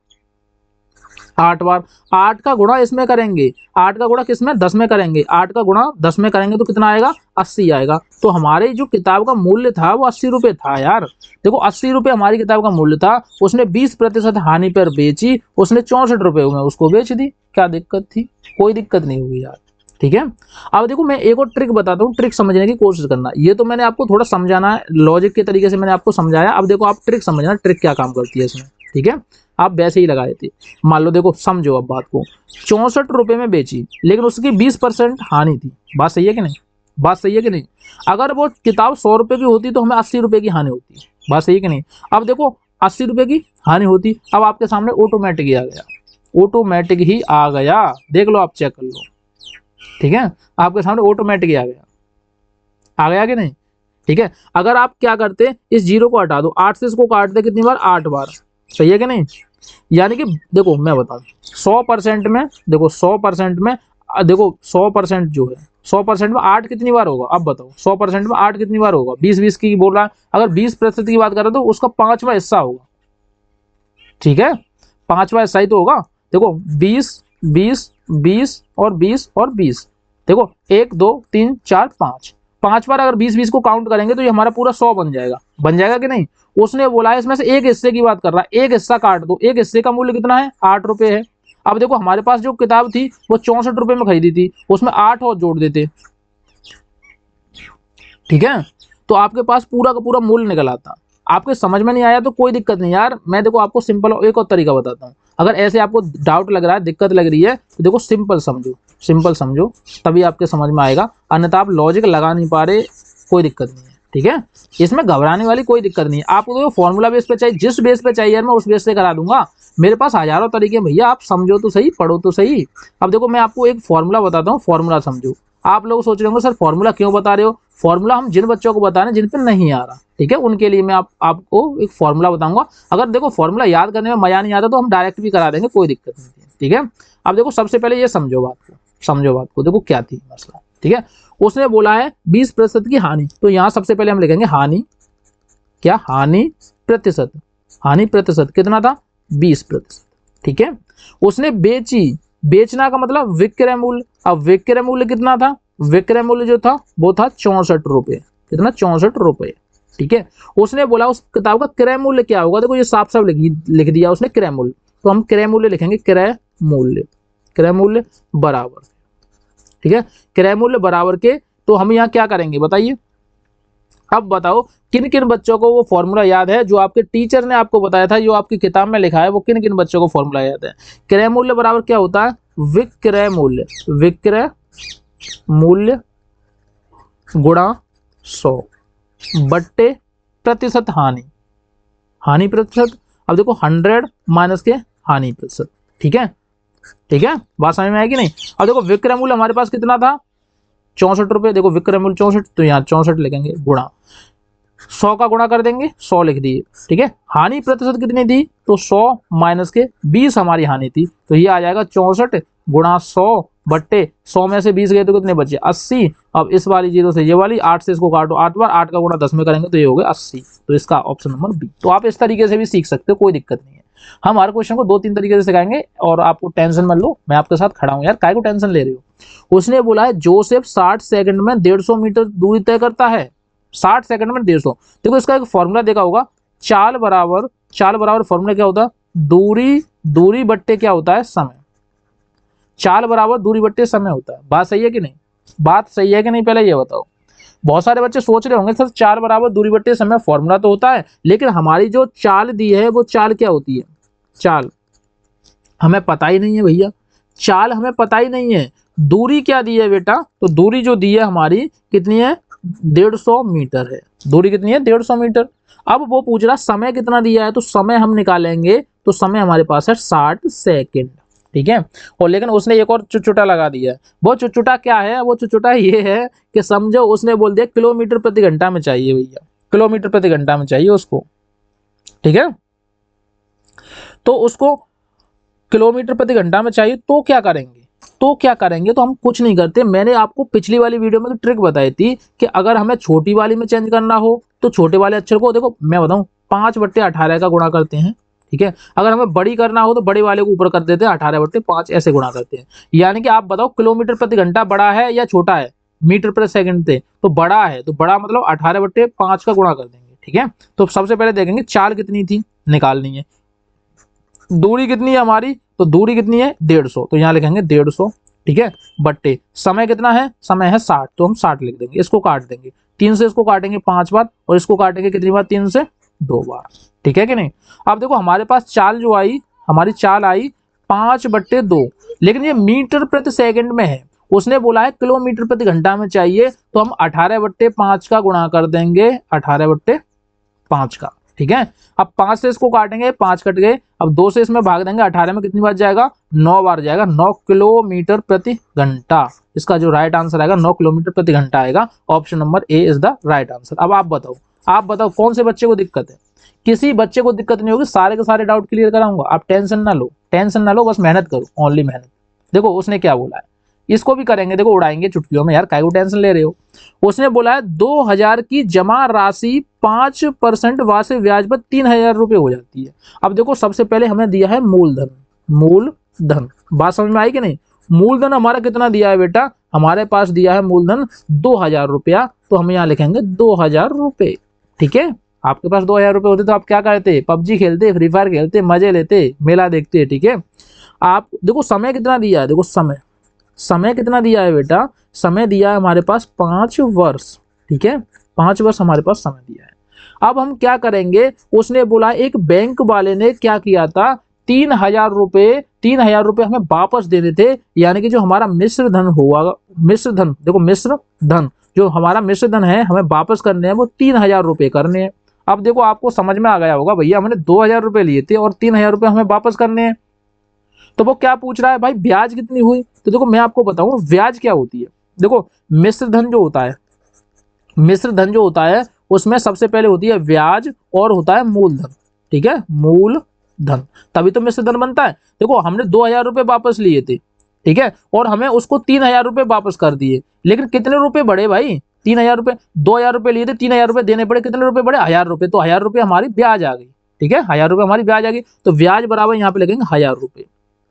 A: 8 बार। 8 का गुणा इसमें करेंगे, 8 का गुणा किसमें? 10 में करेंगे। 8 का गुणा 10 में करेंगे तो कितना आएगा? 80 आएगा। तो हमारे जो किताब का मूल्य था वो 80 रुपए था यार। देखो 80 रुपए हमारी किताब का मूल्य था, उसने 20% हानि पर बेची, उसने 64 रुपए में उसको बेच दी। क्या दिक्कत थी? कोई दिक्कत नहीं हुई यार, ठीक है। अब देखो मैं एक और ट्रिक बताता हूँ, ट्रिक समझने की कोशिश करना। ये तो मैंने आपको थोड़ा समझाना है, लॉजिक के तरीके से मैंने आपको समझाया। अब देखो आप ट्रिक समझना, ट्रिक क्या काम करती है इसमें, ठीक है। आप वैसे ही लगाए थे। मान लो देखो समझो अब बात को, 64 रुपए में बेची, लेकिन उसकी 20% हानि थी। बात सही है कि नहीं? बात सही है कि नहीं? अगर वो किताब 100 रुपए की होती तो हमें 80 रुपए की हानि होती। बात सही है कि नहीं? अब देखो 80 रुपए की हानि होती, अब आपके सामने ऑटोमेटिक ही आ गया, ऑटोमेटिक ही आ गया। देख लो, आप चेक कर लो, ठीक है। आपके सामने ऑटोमेटिक ही आ गया कि नहीं? ठीक है। अगर आप क्या करते, इस जीरो को हटा दो, 8 से इसको काट दे कितनी बार? 8 बार। सही है कि नहीं? यानी कि देखो मैं बताऊं, 100% में, देखो 100% में, देखो 100% जो है, 100% में 8 कितनी बार होगा? अब बताओ 100% में 8 कितनी बार होगा? 20-20 की बोल रहा है। अगर 20% की बात करें तो उसका 5वां हिस्सा होगा, ठीक है। 5वां हिस्सा ही तो होगा। देखो 20 20 20 और 20 और 20, देखो 1 2 3 4 5, 5 बार अगर 20-20 को काउंट करेंगे तो ये हमारा पूरा 100 बन जाएगा। बन जाएगा कि नहीं? उसने बोला है इसमें से एक हिस्से की बात कर रहा है, एक हिस्सा काट दो। एक हिस्से का मूल्य कितना है? 8 रुपए है। अब देखो हमारे पास जो किताब थी वो 64 रुपए में खरीदी थी, उसमें 8 और जोड़ देते, ठीक है, तो आपके पास पूरा का पूरा मूल्य निकल आता। आपके समझ में नहीं आया तो कोई दिक्कत नहीं यार, मैं देखो आपको सिंपल एक और तरीका बताता हूँ। अगर ऐसे आपको डाउट लग रहा है, दिक्कत लग रही है, तो देखो सिंपल समझो, सिंपल समझो, तभी आपके समझ में आएगा। अन्यथा आप लॉजिक लगा नहीं पा रहे, कोई दिक्कत नहीं है, ठीक है। इसमें घबराने वाली कोई दिक्कत नहीं है। आपको तो फॉर्मूला बेस पे चाहिए, जिस बेस पे चाहिए यार मैं उस बेस से करा दूंगा। मेरे पास हजारों तरीके हैं भैया, आप समझो तो सही, पढ़ो तो सही। अब देखो मैं आपको एक फॉर्मूला बताता हूँ, फॉर्मूला समझो। आप लोग सोच रहे होंगे सर फॉर्मूला क्यों बता रहे हो? फॉर्मूला हम जिन बच्चों को बता रहे हैं जिन पे नहीं आ रहा, ठीक है, उनके लिए मैं आपको एक फॉर्मूला बताऊंगा। अगर देखो फॉर्मूला याद करने में मजा नहीं आता तो हम डायरेक्ट भी करा देंगे, कोई दिक्कत नहीं है, ठीक है। अब देखो सबसे पहले ये समझो बात को, समझो बात को, देखो क्या थी मसला, ठीक है। उसने बोला है 20% की हानि, तो यहाँ सबसे पहले हम लिखेंगे हानि, क्या? हानि प्रतिशत। हानि प्रतिशत कितना था? 20%, ठीक है। उसने बेची, बेचना का मतलब विक्रय मूल्य। अब विक्रय मूल्य कितना था? विक्रय मूल्य जो था वो था 64 रुपये। कितना? 64 रुपये। ठीक है, उसने बोला उस किताब का क्रय मूल्य क्या होगा। देखो ये साफ साफ लिख दिया उसने क्रय मूल्य, तो हम क्रय मूल्य लिखेंगे, क्रय मूल्य, क्रय मूल्य बराबर, ठीक है, क्रय मूल्य बराबर के, तो हम यहाँ क्या करेंगे बताइए। अब बताओ किन किन बच्चों को वो फॉर्मूला याद है जो आपके टीचर ने आपको बताया था, जो आपकी किताब में लिखा है, वो किन किन बच्चों को फॉर्मूला याद है। क्रय मूल्य बराबर क्या होता है? विक्रय मूल्य, विक्रय मूल्य गुणा 100 बट्टे प्रतिशत हानि, हानि प्रतिशत। अब देखो 100 माइनस के हानि प्रतिशत। ठीक है, ठीक है, बात समझ में आएगी नहीं। अब देखो विक्रय मूल्य हमारे पास कितना था? 64 रुपये। देखो विक्रय मूल्य 64, तो यहाँ 64 लिखेंगे, गुणा 100 का गुणा कर देंगे, 100 लिख दिए। ठीक है, हानि प्रतिशत कितनी थी? तो 100 माइनस के 20 हमारी हानि थी, तो ये आ जाएगा 64 गुणा 100 बट्टे 100 में से 20 गए तो कितने बचे? 80। अब इस वाली 0 से ये वाली 8 से इसको काटो 8 बार, 8 का गुणा 10 में करेंगे तो ये हो गया 80। तो इसका ऑप्शन नंबर बी। तो आप इस तरीके से भी सीख सकते हो, कोई दिक्कत नहीं है। हम हर क्वेश्चन को 2-3 तरीके से सिखाएंगे और आपको टेंशन मत लो, मैं आपके साथ खड़ा हूं यार, काहे को टेंशन ले रहे हो। उसने बोला है जोसेफ 60 सेकंड में 150 मीटर दूरी तय करता है। 60 सेकंड में 150। देखो इसका एक फॉर्मूला देखा होगा, चाल बराबर फॉर्मूला क्या होता है? दूरी बट्टे क्या होता है? समय। चाल बराबर दूरी बट्टे समय होता है। बात सही है कि नहीं? बात सही है कि नहीं, पहले ये बताओ। बहुत सारे बच्चे सोच रहे होंगे सर चाल बराबर दूरी बट्टे समय फॉर्मूला तो होता है, लेकिन हमारी जो चाल दी है वो चाल क्या होती है? चाल हमें पता ही नहीं है भैया, चाल हमें पता ही नहीं है। दूरी क्या दी है बेटा? तो दूरी जो दी है हमारी कितनी है? 150 मीटर है। दूरी कितनी है? 150 मीटर। अब वो पूछ रहा समय कितना दिया है, तो समय हम निकालेंगे, तो समय हमारे पास है 60 सेकंड। ठीक है, और लेकिन उसने एक और चुटचुटा लगा दिया है। वो चुटचुटा क्या है? वो चुटचुटा ये है कि समझो उसने बोल दिया किलोमीटर प्रति घंटा में चाहिए भैया, किलोमीटर प्रति घंटा में चाहिए उसको। ठीक है, तो उसको किलोमीटर प्रति घंटा में चाहिए, तो क्या करेंगे? तो हम कुछ नहीं करते। मैंने आपको पिछली वाली वीडियो में ट्रिक बताई थी कि अगर हमें छोटी वाली में चेंज करना हो तो छोटे वाले अक्षर को, देखो मैं बताऊं, 5/18 का गुणा करते हैं। ठीक है, अगर हमें बड़ी करना हो तो बड़े वाले को ऊपर कर देते हैं, 18/5 ऐसे गुणा करते हैं। यानी कि आप बताओ किलोमीटर प्रति घंटा बड़ा है या छोटा है? मीटर प्रति सेकंड से तो बड़ा है, तो बड़ा मतलब 18/5 का गुणा कर देंगे। ठीक है, तो सबसे पहले देखेंगे चाल कितनी थी, निकालनी है। दूरी कितनी है हमारी? तो दूरी कितनी है? 150, तो यहाँ लिखेंगे 150। ठीक है, बट्टे समय कितना है? समय है 60, तो हम 60 लिख देंगे। इसको काट देंगे, 3 से इसको काटेंगे 5 बार, और इसको काटेंगे कितनी बार? 3 से 2 बार। ठीक है कि नहीं? अब देखो हमारे पास चाल जो आई, हमारी चाल आई 5/2, लेकिन ये मीटर प्रति सेकंड में है। उसने बोला है किलोमीटर प्रति घंटा में चाहिए, तो हम 18/5 का गुणा कर देंगे, 18/5 का। ठीक है, अब 5 से इसको काटेंगे, 5 कट गए। अब 2 से इसमें भाग देंगे, 18 में कितनी बार जाएगा? 9 बार जाएगा, 9 किलोमीटर प्रति घंटा। इसका जो राइट आंसर आएगा 9 किलोमीटर प्रति घंटा आएगा। Option number A is the right answer. अब आप बताओ कौन से बच्चे को दिक्कत है? किसी बच्चे को दिक्कत नहीं होगी, सारे के सारे डाउट क्लियर कराऊंगा। आप टेंशन ना लो, बस मेहनत करो, ओनली मेहनत। देखो उसने क्या बोला है, इसको भी करेंगे, देखो उड़ाएंगे चुटकियों में यार, काहे को टेंशन ले रहे हो। उसने बोला है 2000 की जमा राशि 5% वार्षिक ब्याज पर 3000 रुपये हो जाती है। अब देखो सबसे पहले हमें दिया है मूलधन। बात समझ में आई कि नहीं? मूलधन हमारा कितना दिया है बेटा? हमारे पास दिया है मूलधन 2000 रुपया, तो हम यहाँ लिखेंगे 2000 रुपये। ठीक है, आपके पास 2000 रुपये होते तो आप क्या करते? पबजी खेलते, फ्री फायर खेलते, मजे लेते, मेला देखते। ठीक है, आप देखो समय कितना दिया है, देखो समय कितना दिया है बेटा? समय दिया है हमारे पास 5 वर्ष। ठीक है, 5 वर्ष हमारे पास समय दिया है। अब हम क्या करेंगे? उसने बोला एक बैंक वाले ने क्या किया था, 3000 रुपये हमें वापस देने थे। यानी कि जो हमारा मिश्र धन हुआ, मिश्र धन जो हमारा मिश्र धन है हमें वापस करने हैं, वो 3000 रुपये करने हैं। अब देखो आपको समझ में आ गया होगा भैया, हमने 2000 रुपये लिए थे और 3000 रुपये हमें वापस करने हैं। तो वो क्या पूछ रहा है भाई, ब्याज कितनी हुई? तो देखो मैं आपको बताऊं ब्याज क्या होती है। देखो मिश्र धन जो होता है उसमें सबसे पहले होती है ब्याज और होता है मूलधन। ठीक है, मूलधन, तभी तो मिश्र धन बनता है। देखो हमने 2000 रुपये वापस लिए थे, ठीक है, और हमें उसको 3000 रुपये वापस कर दिए, लेकिन कितने रुपए बढ़े भाई? 3000 रुपये। 2000 रुपये लिए थे, 3000 रुपये देने पड़े, कितने रुपए बढ़े? 1000 रुपये। तो 1000 रुपये हमारी ब्याज आ गई। ठीक है, 1000 रुपये हमारी ब्याज आ गई, तो ब्याज बराबर यहाँ पे लगेंगे 1000 रुपये।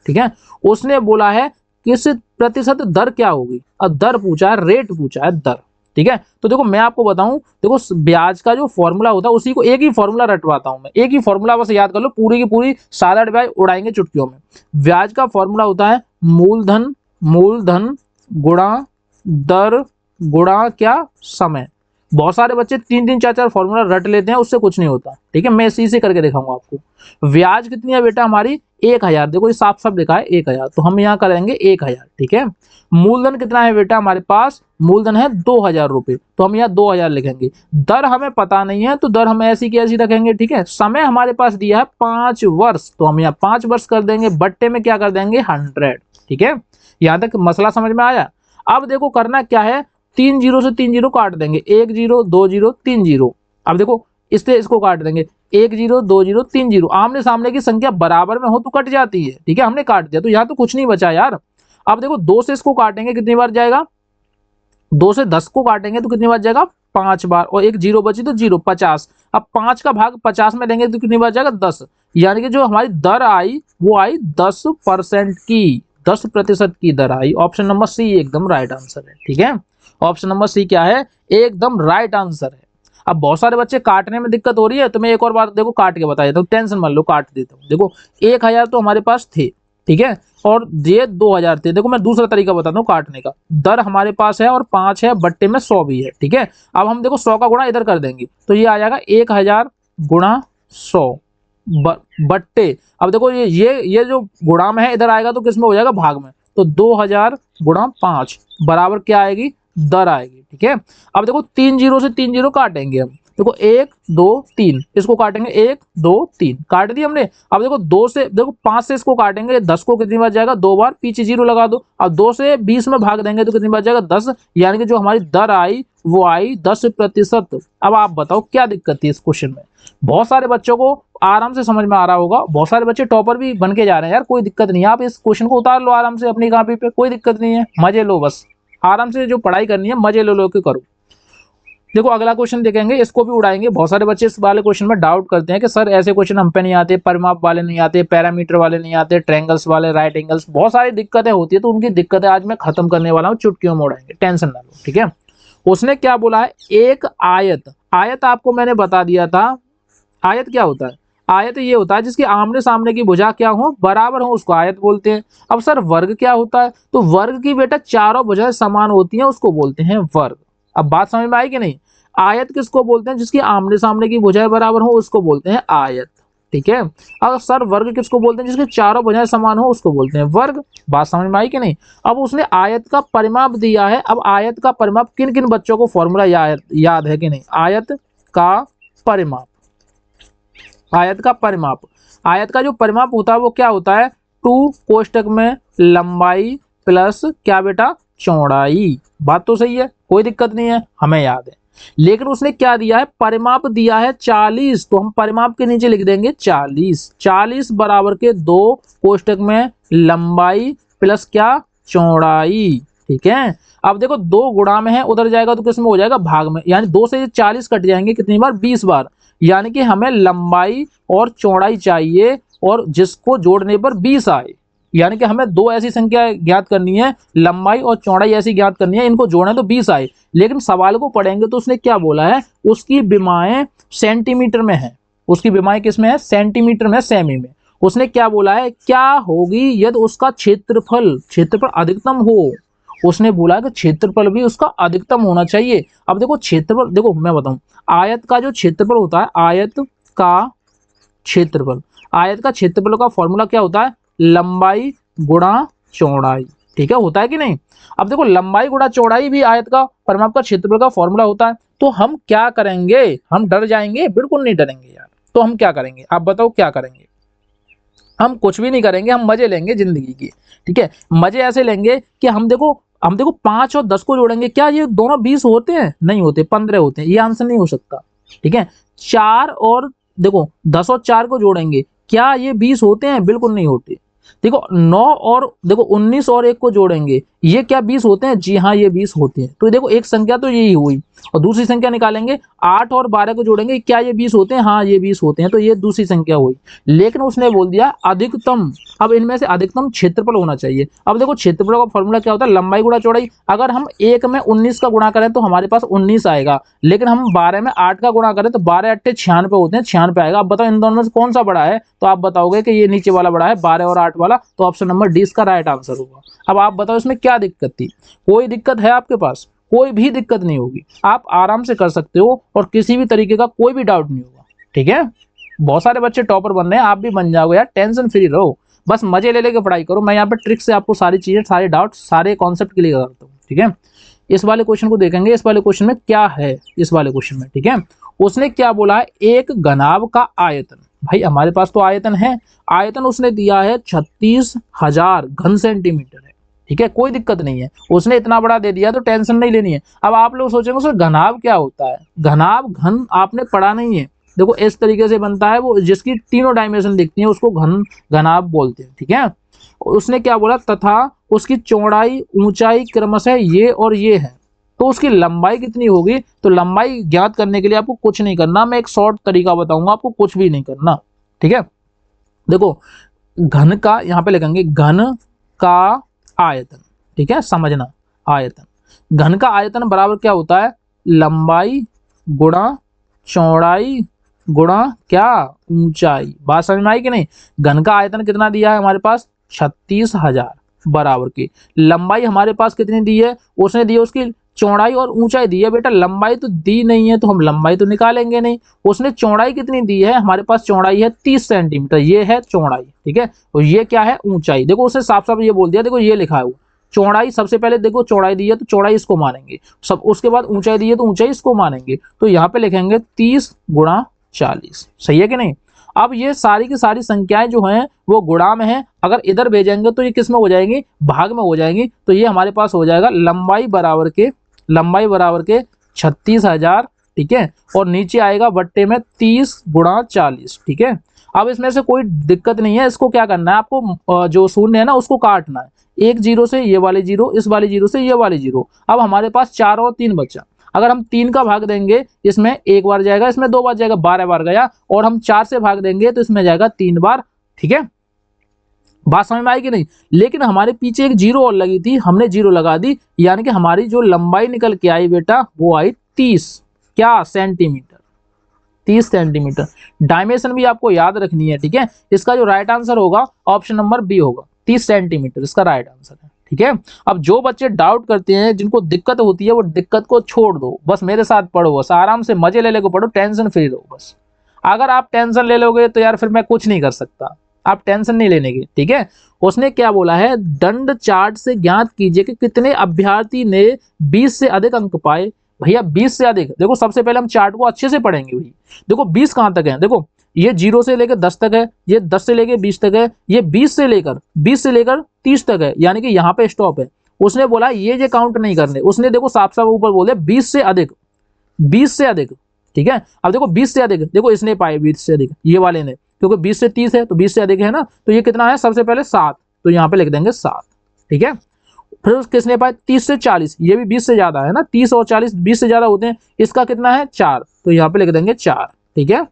A: ठीक है, उसने बोला है किस प्रतिशत दर क्या होगी। अब दर पूछा है, रेट पूछा है, दर। ठीक है, तो देखो मैं आपको बताऊं, देखो ब्याज का जो फॉर्मूला होता है उसी को एक ही फॉर्मूला रटवाता हूं मैं, एक ही फॉर्मूला बस याद कर लो, पूरी की पूरी सादा डिवाइड उड़ाएंगे चुटकियों में। ब्याज का फॉर्मूला होता है मूलधन गुणा दर गुणा क्या, समय। बहुत सारे बच्चे 3-3 4-4 फॉर्मूला रट लेते हैं, उससे कुछ नहीं होता। ठीक है, मैं इसी से करके दिखाऊंगा आपको। ब्याज कितनी है बेटा हमारी, 1000। देखो ये साफ साफ लिखा है 1000, तो हम यहाँ करेंगे 1000। ठीक है, मूलधन कितना है बेटा हमारे पास, मूलधन है 2000 रुपए, तो हम यहाँ 2000 लिखेंगे। दर हमें पता नहीं है, तो दर हम ऐसी की ऐसी रखेंगे। ठीक है, समय हमारे पास दिया है 5 वर्ष, तो हम यहाँ 5 वर्ष कर देंगे, बट्टे में क्या कर देंगे 100। ठीक है, यहाँ तक मसला समझ में आया। अब देखो करना क्या है, 3 जीरो से 3 जीरो काट देंगे, 1 जीरो 2 जीरो 3 जीरो। अब देखो इससे इसको काट देंगे, 1 जीरो 2 जीरो 3 जीरो। आमने सामने की संख्या बराबर में हो तो कट जाती है। ठीक है, हमने काट दिया तो यहाँ तो कुछ नहीं बचा यार। अब देखो 2 से इसको काटेंगे कितनी बार जाएगा, 2 से 10 को काटेंगे तो कितनी बार जाएगा 5 बार, और एक जीरो बची तो जीरो 50। अब 5 का भाग 50 में लेंगे तो कितनी बार जाएगा 10। यानी कि जो हमारी दर आई वो आई 10% की, 10% की दर आई। ऑप्शन नंबर सी एकदम राइट आंसर है। ठीक है, ऑप्शन नंबर सी क्या है, एकदम राइट आंसर है। अब बहुत सारे बच्चे काटने में दिक्कत हो रही है, तो मैं एक और बार देखो काट के बता देता हूँ, टेंशन मत लो, काट देता हूँ। देखो 1000 तो हमारे पास थे, ठीक है, और ये 2000 थे। देखो मैं दूसरा तरीका बताता हूँ काटने का। दर हमारे पास है और 5 है, बट्टे में 100 भी है। ठीक है, अब हम देखो 100 का गुणा इधर कर देंगे तो ये आ जाएगा 1000 गुणा 100 बट्टे। अब देखो ये जो गुणा में है इधर आएगा तो किसमें हो जाएगा, भाग में, तो 2000 गुणा 5 बराबर क्या आएगी, दर आएगी। ठीक है, अब देखो 3 जीरो से 3 जीरो काटेंगे हम। देखो 1 2 3, इसको काटेंगे 1 2 3, काट दिया हमने। अब देखो 2 से, देखो 5 से इसको काटेंगे, 10 को कितनी बार जाएगा 2 बार, पीछे जीरो लगा दो। अब 2 से 20 में भाग देंगे तो कितनी बार जाएगा 10। यानी कि जो हमारी दर आई वो आई 10%। अब आप बताओ क्या दिक्कत थी इस क्वेश्चन में। बहुत सारे बच्चों को आराम से समझ में आ रहा होगा, बहुत सारे बच्चे टॉपर भी बन के जा रहे हैं यार, कोई दिक्कत नहीं है। आप इस क्वेश्चन को उतार लो आराम से अपनी कॉपी पे, कोई दिक्कत नहीं है, मजे लो बस, आराम से जो पढ़ाई करनी है मजे लो के करो। देखो अगला क्वेश्चन देखेंगे, इसको भी उड़ाएंगे। बहुत सारे बच्चे इस वाले क्वेश्चन में डाउट करते हैं कि सर ऐसे क्वेश्चन हम पे नहीं आते, परिमाप वाले नहीं आते, पैरामीटर वाले नहीं आते, ट्रायंगल्स वाले, राइट एंगल्स, बहुत सारी दिक्कतें होती है। तो उनकी दिक्कतें आज मैं खत्म करने वाला हूँ, चुटकियों में उड़ाएंगे, टेंशन ना लो। ठीक है, उसने क्या बोला है, एक आयत, आयत आपको मैंने बता दिया था। आयत क्या होता है, आयत ये होता है जिसके आमने सामने की भुजा क्या हो, बराबर हो, उसको आयत बोलते हैं। अब सर वर्ग क्या होता है, तो वर्ग की बेटा चारों भुजाएं समान होती हैं, उसको बोलते हैं वर्ग। अब बात समझ में आई कि नहीं। आयत किसको बोलते हैं, जिसकी आमने सामने की भुजाएं बराबर हो उसको बोलते हैं आयत। ठीक है, अब सर वर्ग किसको बोलते हैं, जिसके चारों भुजाएं समान हो उसको बोलते हैं वर्ग। बात समझ में आई कि नहीं। अब उसने आयत का परिमाप दिया है। अब आयत का परिमाप किन किन बच्चों को फॉर्मूला याद है कि नहीं, आयत का परिमाप, आयत का परिमाप, आयत का जो परिमाप होता है वो क्या होता है, 2 कोष्टक में लंबाई प्लस क्या बेटा, चौड़ाई। बात तो सही है, कोई दिक्कत नहीं है, हमें याद है। लेकिन उसने क्या दिया है, परिमाप दिया है 40, तो हम परिमाप के नीचे लिख देंगे 40। 40 बराबर के 2 कोष्टक में लंबाई प्लस क्या, चौड़ाई। ठीक है, अब देखो 2 गुणा में है, उधर जाएगा तो किसमें हो जाएगा, भाग में। यानी 2 से 40 कट जाएंगे कितनी बार, 20 बार। यानी कि हमें लंबाई और चौड़ाई चाहिए, और जिसको जोड़ने पर 20 आए। यानी कि हमें 2 ऐसी संख्या ज्ञात करनी है, लंबाई और चौड़ाई ऐसी ज्ञात करनी है, इनको जोड़े तो 20 आए। लेकिन सवाल को पढ़ेंगे तो उसने क्या बोला है, उसकी विमाएं सेंटीमीटर में है, उसकी विमाएं किसमें है, सेंटीमीटर में, सेमी में। उसने क्या बोला है, क्या होगी यदि उसका क्षेत्रफल, क्षेत्रफल अधिकतम हो। उसने बोला कि क्षेत्रफल भी उसका अधिकतम होना चाहिए। अब देखो क्षेत्रफल, देखो मैं बताऊं, आयत का जो क्षेत्रफल होता है, आयत का क्षेत्रफल, आयत का क्षेत्रफल का फॉर्मूला क्या होता है, लंबाई गुणा चौड़ाई। ठीक है, होता है कि नहीं। अब देखो लंबाई गुणा चौड़ाई भी आयत का परिमाप का क्षेत्रफल का फॉर्मूला होता है। तो हम क्या करेंगे, हम डर जाएंगे, बिल्कुल नहीं डरेंगे यार। तो हम क्या करेंगे, आप बताओ क्या करेंगे। हम कुछ भी नहीं करेंगे, हम मजे लेंगे जिंदगी की। ठीक है, मजे ऐसे लेंगे कि हम देखो 5 और 10 को जोड़ेंगे, क्या ये दोनों 20 होते हैं, नहीं होते, 15 होते हैं, ये आंसर नहीं हो सकता। ठीक है, 4 और देखो 10 और 4 को जोड़ेंगे, क्या ये 20 होते हैं, बिल्कुल नहीं होते। देखो 9 और देखो 19 और 1 को जोड़ेंगे, ये क्या 20 होते हैं? जी हाँ, ये 20 होते हैं। तो देखो एक संख्या तो यही हुई और दूसरी संख्या निकालेंगे, 8 और 12 को जोड़ेंगे, क्या ये 20 होते हैं? हाँ, ये 20 होते हैं। तो ये दूसरी संख्या हुई। लेकिन उसने बोल दिया अधिकतम, अब इनमें से अधिकतम क्षेत्रफल होना चाहिए। अब देखो क्षेत्रफल का फॉर्मूला क्या होता है? लंबाई गुणा चौड़ाई। अगर हम 1 में 19 का गुणा करें तो हमारे पास 19 आएगा, लेकिन हम 12 में 8 का गुणा करें तो 12 8 96 होते हैं, 96 आएगा। अब बताओ इन दोनों में से कौन सा बड़ा है? तो आप बताओगे कि ये नीचे वाला बड़ा है, 12 और 8 वाला। तो ऑप्शन नंबर डी इसका राइट आंसर होगा। अब आप बताओ इसमें क्या दिक्कत थी? कोई दिक्कत है आपके पास? कोई भी दिक्कत नहीं होगी, आप आराम से कर सकते हो और किसी भी तरीके का कोई भी डाउट नहीं होगा। ठीक है, बहुत सारे बच्चे टॉपर बन रहे हैं, आप भी बन जाओगे यार, टेंशन फ्री रहो, बस मजे ले लेके पढ़ाई करो। मैं यहाँ पे ट्रिक से आपको सारी चीजें, सारे डाउट, सारे कॉन्सेप्ट क्लियर करता हूँ। ठीक है, इस वाले क्वेश्चन को देखेंगे। इस वाले क्वेश्चन में क्या है? इस वाले क्वेश्चन में ठीक है, उसने क्या बोला है? एक घनाभ का आयतन। भाई हमारे पास तो आयतन है, आयतन उसने दिया है 36,000 घन सेंटीमीटर है। ठीक है, कोई दिक्कत नहीं है, उसने इतना बड़ा दे दिया तो टेंशन नहीं लेनी है। अब आप लोग सोचेंगे सर घनाभ क्या होता है? घनाभ, घन आपने पढ़ा नहीं है। देखो इस तरीके से बनता है, वो जिसकी तीनों डायमेंशन दिखती है उसको घनाभ बोलते हैं। ठीक है, उसने क्या बोला? तथा उसकी चौड़ाई ऊंचाई क्रमशः ये और ये है, तो उसकी लंबाई कितनी होगी? तो लंबाई ज्ञात करने के लिए आपको कुछ नहीं करना, मैं एक शॉर्ट तरीका बताऊंगा, आपको कुछ भी नहीं करना। ठीक है, देखो घन का यहाँ पे लिखेंगे, घन का आयतन। ठीक है, समझना, आयतन, घन का आयतन बराबर क्या होता है? लंबाई गुणा चौड़ाई गुणा क्या? ऊंचाई। बात समझ में आई कि नहीं? घन का आयतन कितना दिया है हमारे पास? 36,000 बराबर की लंबाई हमारे पास कितनी दी है? उसने दी है उसकी चौड़ाई और ऊंचाई दी है। बेटा लंबाई तो दी नहीं है तो हम लंबाई तो निकालेंगे नहीं। उसने चौड़ाई कितनी दी है? हमारे पास चौड़ाई है 30 सेंटीमीटर, ये है चौड़ाई। ठीक है, और ये क्या है? ऊंचाई। देखो उसने साफ साफ ये बोल दिया, देखो ये लिखा है वो चौड़ाई, सबसे पहले देखो चौड़ाई दी है तो चौड़ाई इसको मानेंगे सब, उसके बाद ऊंचाई दी है तो ऊंचाई इसको मानेंगे। तो यहाँ पे लिखेंगे 30 गुणा 40। सही है कि नहीं? अब ये सारी की सारी संख्याएं जो हैं वो गुणा में है, अगर इधर भेजेंगे तो ये किस में हो जाएंगी? भाग में हो जाएंगी। तो ये हमारे पास हो जाएगा लंबाई बराबर के 36,000। ठीक है, और नीचे आएगा बट्टे में 30 गुणा 40। ठीक है, अब इसमें से कोई दिक्कत नहीं है, इसको क्या करना है आपको? जो शून्य है ना उसको काटना है, एक जीरो से ये वाले जीरो, इस वाले जीरो से ये वाले जीरो। अब हमारे पास 4 और 3 बचा, अगर हम 3 का भाग देंगे इसमें एक बार जाएगा, इसमें 2 बार जाएगा, 12 बार गया। और हम 4 से भाग देंगे तो इसमें जाएगा 3 बार। ठीक है, बात समझ में आई कि नहीं? लेकिन हमारे पीछे एक जीरो और लगी थी, हमने जीरो लगा दी, यानी कि हमारी जो लंबाई निकल के आई बेटा वो आई 30 क्या सेंटीमीटर, 30 सेंटीमीटर। डायमेंशन भी आपको याद रखनी है। ठीक है, इसका जो राइट आंसर होगा ऑप्शन नंबर बी होगा, 30 सेंटीमीटर इसका राइट आंसर है। ठीक है, अब जो बच्चे डाउट करते हैं, जिनको दिक्कत होती है, वो दिक्कत को छोड़ दो, बस मेरे साथ पढ़ो, बस आराम से मजे ले लेके पढ़ो, टेंशन फ्री रहो बस। अगर आप टेंशन ले लोगे तो यार फिर मैं कुछ नहीं कर सकता, आप टेंशन नहीं लेने की। ठीक है, उसने क्या बोला है? दंड चार्ट से ज्ञात कीजिए कि कितने अभ्यर्थी ने 20 से अधिक अंक पाए। भैया 20 से अधिक, देखो सबसे पहले हम चार्ट को अच्छे से पढ़ेंगे भाई। देखो 20 कहां तक है? देखो ये 0 से लेकर 10 तक है, ये 10 से लेकर 20 तक है, ये 20 से लेकर 30 तक है, यानी कि यहाँ पे स्टॉप है। उसने बोला ये काउंट नहीं करने, उसने देखो साफ साफ ऊपर बोले 20 से अधिक, 20 से अधिक। ठीक है, अब देखो 20 से अधिक, देखो इसने पाए 20 से अधिक, ये वाले ने, क्योंकि 20 से 30 है तो 20 से अधिक है ना, तो ये कितना है? सबसे पहले 7, तो यहाँ पे लिख देंगे 7। ठीक है, फिर किसने पाए? 30 से 40, ये भी 20 से ज्यादा है ना, 30 और 40 20 से ज्यादा होते हैं, इसका कितना है? 4, तो यहाँ पे लिख देंगे 4। ठीक है,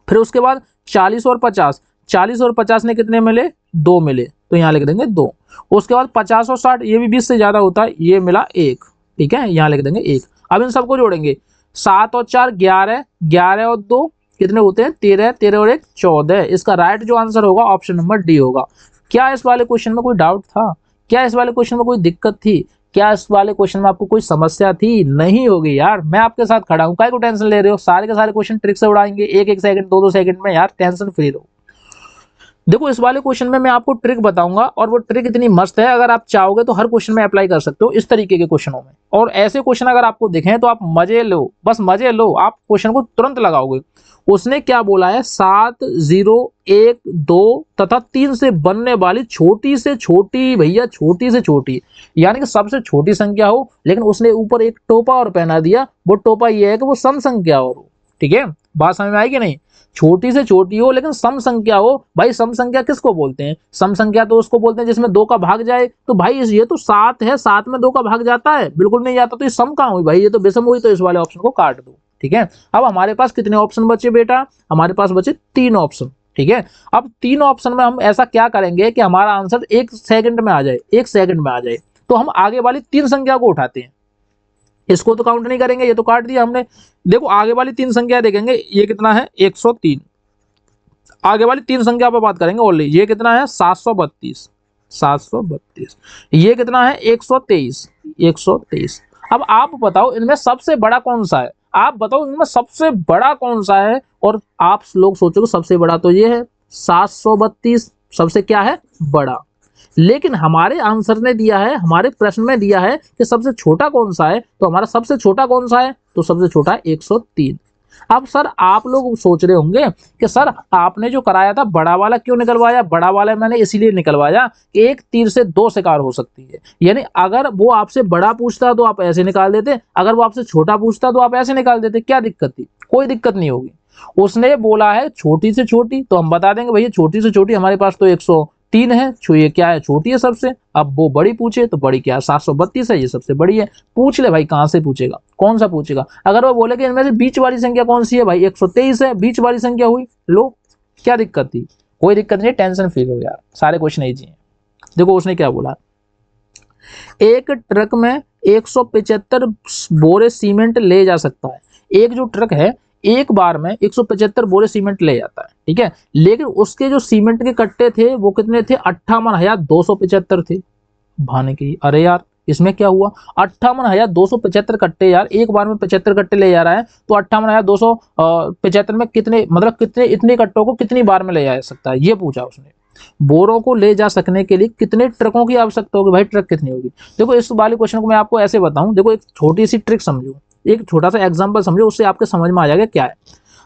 A: फिर उसके बाद 40 और 50, 40 और 50 ने कितने मिले? 2 मिले, तो यहाँ लिख देंगे 2। उसके बाद 50 और 60, ये भी 20 से ज्यादा होता है, ये मिला 1। ठीक है, यहाँ लिख देंगे 1। अब इन सबको जोड़ेंगे, 7 और 4 11, 11 और 2 कितने होते हैं? 13, 13 और 1 14। इसका राइट जो आंसर होगा ऑप्शन नंबर डी होगा। क्या इस वाले क्वेश्चन में कोई डाउट था? क्या इस वाले क्वेश्चन में कोई दिक्कत थी? क्या इस वाले क्वेश्चन में आपको कोई समस्या थी? नहीं होगी यार, मैं आपके साथ खड़ा हूं, काहे को टेंशन ले रहे हो? सारे के सारे क्वेश्चन ट्रिक से उड़ाएंगे, एक एक सेकंड, दो दो सेकंड में, यार टेंशन फ्री रहो। देखो इस वाले क्वेश्चन में मैं आपको ट्रिक बताऊंगा, और वो ट्रिक इतनी मस्त है, अगर आप चाहोगे तो हर क्वेश्चन में अप्लाई कर सकते हो इस तरीके के क्वेश्चनों में। और ऐसे क्वेश्चन अगर आपको दिखें तो आप मजे लो, बस मजे लो, आप क्वेश्चन को तुरंत लगाओगे। उसने क्या बोला है? 7 0 1 2 तथा 3 से बनने वाली छोटी से छोटी, भैया छोटी से छोटी, यानी कि सबसे छोटी संख्या हो, लेकिन उसने ऊपर एक टोपा और पहना दिया, वो टोपा ये है कि वो सम संख्या और हो। ठीक है, बात समझ में आई कि नहीं? छोटी से छोटी हो लेकिन सम संख्या हो। भाई सम संख्या किसको बोलते हैं? सम संख्या तो उसको बोलते हैं जिसमें 2 का भाग जाए। तो भाई ये तो 7 है, 7 में 2 का भाग जाता है? बिल्कुल नहीं जाता। तो ये सम कहाँ हुई भाई? ये तो विषम हुई। तो इस वाले ऑप्शन को काट दो। ठीक है, अब हमारे पास कितने ऑप्शन बचे बेटा? हमारे पास बचे 3 ऑप्शन। ठीक है, अब 3 ऑप्शन में हम ऐसा क्या करेंगे कि हमारा आंसर 1 सेकंड में आ जाए, 1 सेकंड में आ जाए। तो हम आगे वाली 3 संख्या को उठाते हैं, इसको तो काउंट नहीं करेंगे, ये तो काट दिया हमने। देखो आगे वाली 3 संख्या देखेंगे, ये कितना है? 103। आगे वाली 3 संख्या पर बात करेंगे ओनली। ये कितना है? 732, 732। ये कितना है? 123, 123। अब आप बताओ इनमें सबसे बड़ा कौन सा है? आप बताओ इनमें सबसे बड़ा कौन सा है? और आप लोग सोचोगे सबसे बड़ा तो ये है 732, सबसे क्या है? बड़ा। लेकिन हमारे आंसर ने दिया है, हमारे प्रश्न में दिया है कि सबसे छोटा कौन सा है। तो हमारा सबसे छोटा कौन सा है? तो सबसे छोटा है 103। अब सर आप लोग सोच रहे होंगे कि सर आपने जो कराया था बड़ा वाला क्यों निकलवाया? बड़ा वाला मैंने इसीलिए निकलवाया कि एक तीर से 2 शिकार हो सकती है। यानी अगर वो आपसे बड़ा पूछता तो आप ऐसे निकाल देते, अगर वो आपसे छोटा पूछता तो आप ऐसे निकाल देते। क्या दिक्कत थी? कोई दिक्कत नहीं होगी। उसने बोला है छोटी से छोटी, तो हम बता देंगे भैया छोटी से छोटी हमारे पास तो 103 है। ये क्या है? छोटी है सबसे। अब वो बड़ी पूछे तो बड़ी क्या है? 732 है, ये सबसे बड़ी है। पूछ ले भाई, कहां से पूछेगा? कौन सा पूछेगा? अगर वो बोले कि इनमें से बीच वाली संख्या कौन सी है? भाई 123 है, बीच वाली संख्या हुई। लो, क्या दिक्कत थी? कोई दिक्कत नहीं, टेंशन फ्री हो यार, सारे क्वेश्चन इजी हैं। देखो उसने क्या बोला, एक ट्रक में 175 बोरे सीमेंट ले जा सकता है। एक जो ट्रक है एक बार में 175 बोरे सीमेंट ले जाता है। ठीक है, लेकिन उसके जो सीमेंट के कट्टे थे वो कितने थे? 58,275 थे। भाने की, अरे यार इसमें क्या हुआ? 58,275 कट्टे यार, एक बार में 75 कट्टे ले जा रहा है। तो 58,275 में कितने, मतलब कितने, इतने कट्टों को कितनी बार में ले जा सकता है, ये पूछा उसने। बोरों को ले जा सकने के लिए कितने ट्रकों की आवश्यकता होगी? भाई ट्रक कितनी होगी? देखो इस वाले क्वेश्चन को मैं आपको ऐसे बताऊं, देखो एक छोटी सी ट्रिक समझो, एक छोटा सा एग्जांपल समझो, उससे आपके समझ में आ जाएगा क्या है।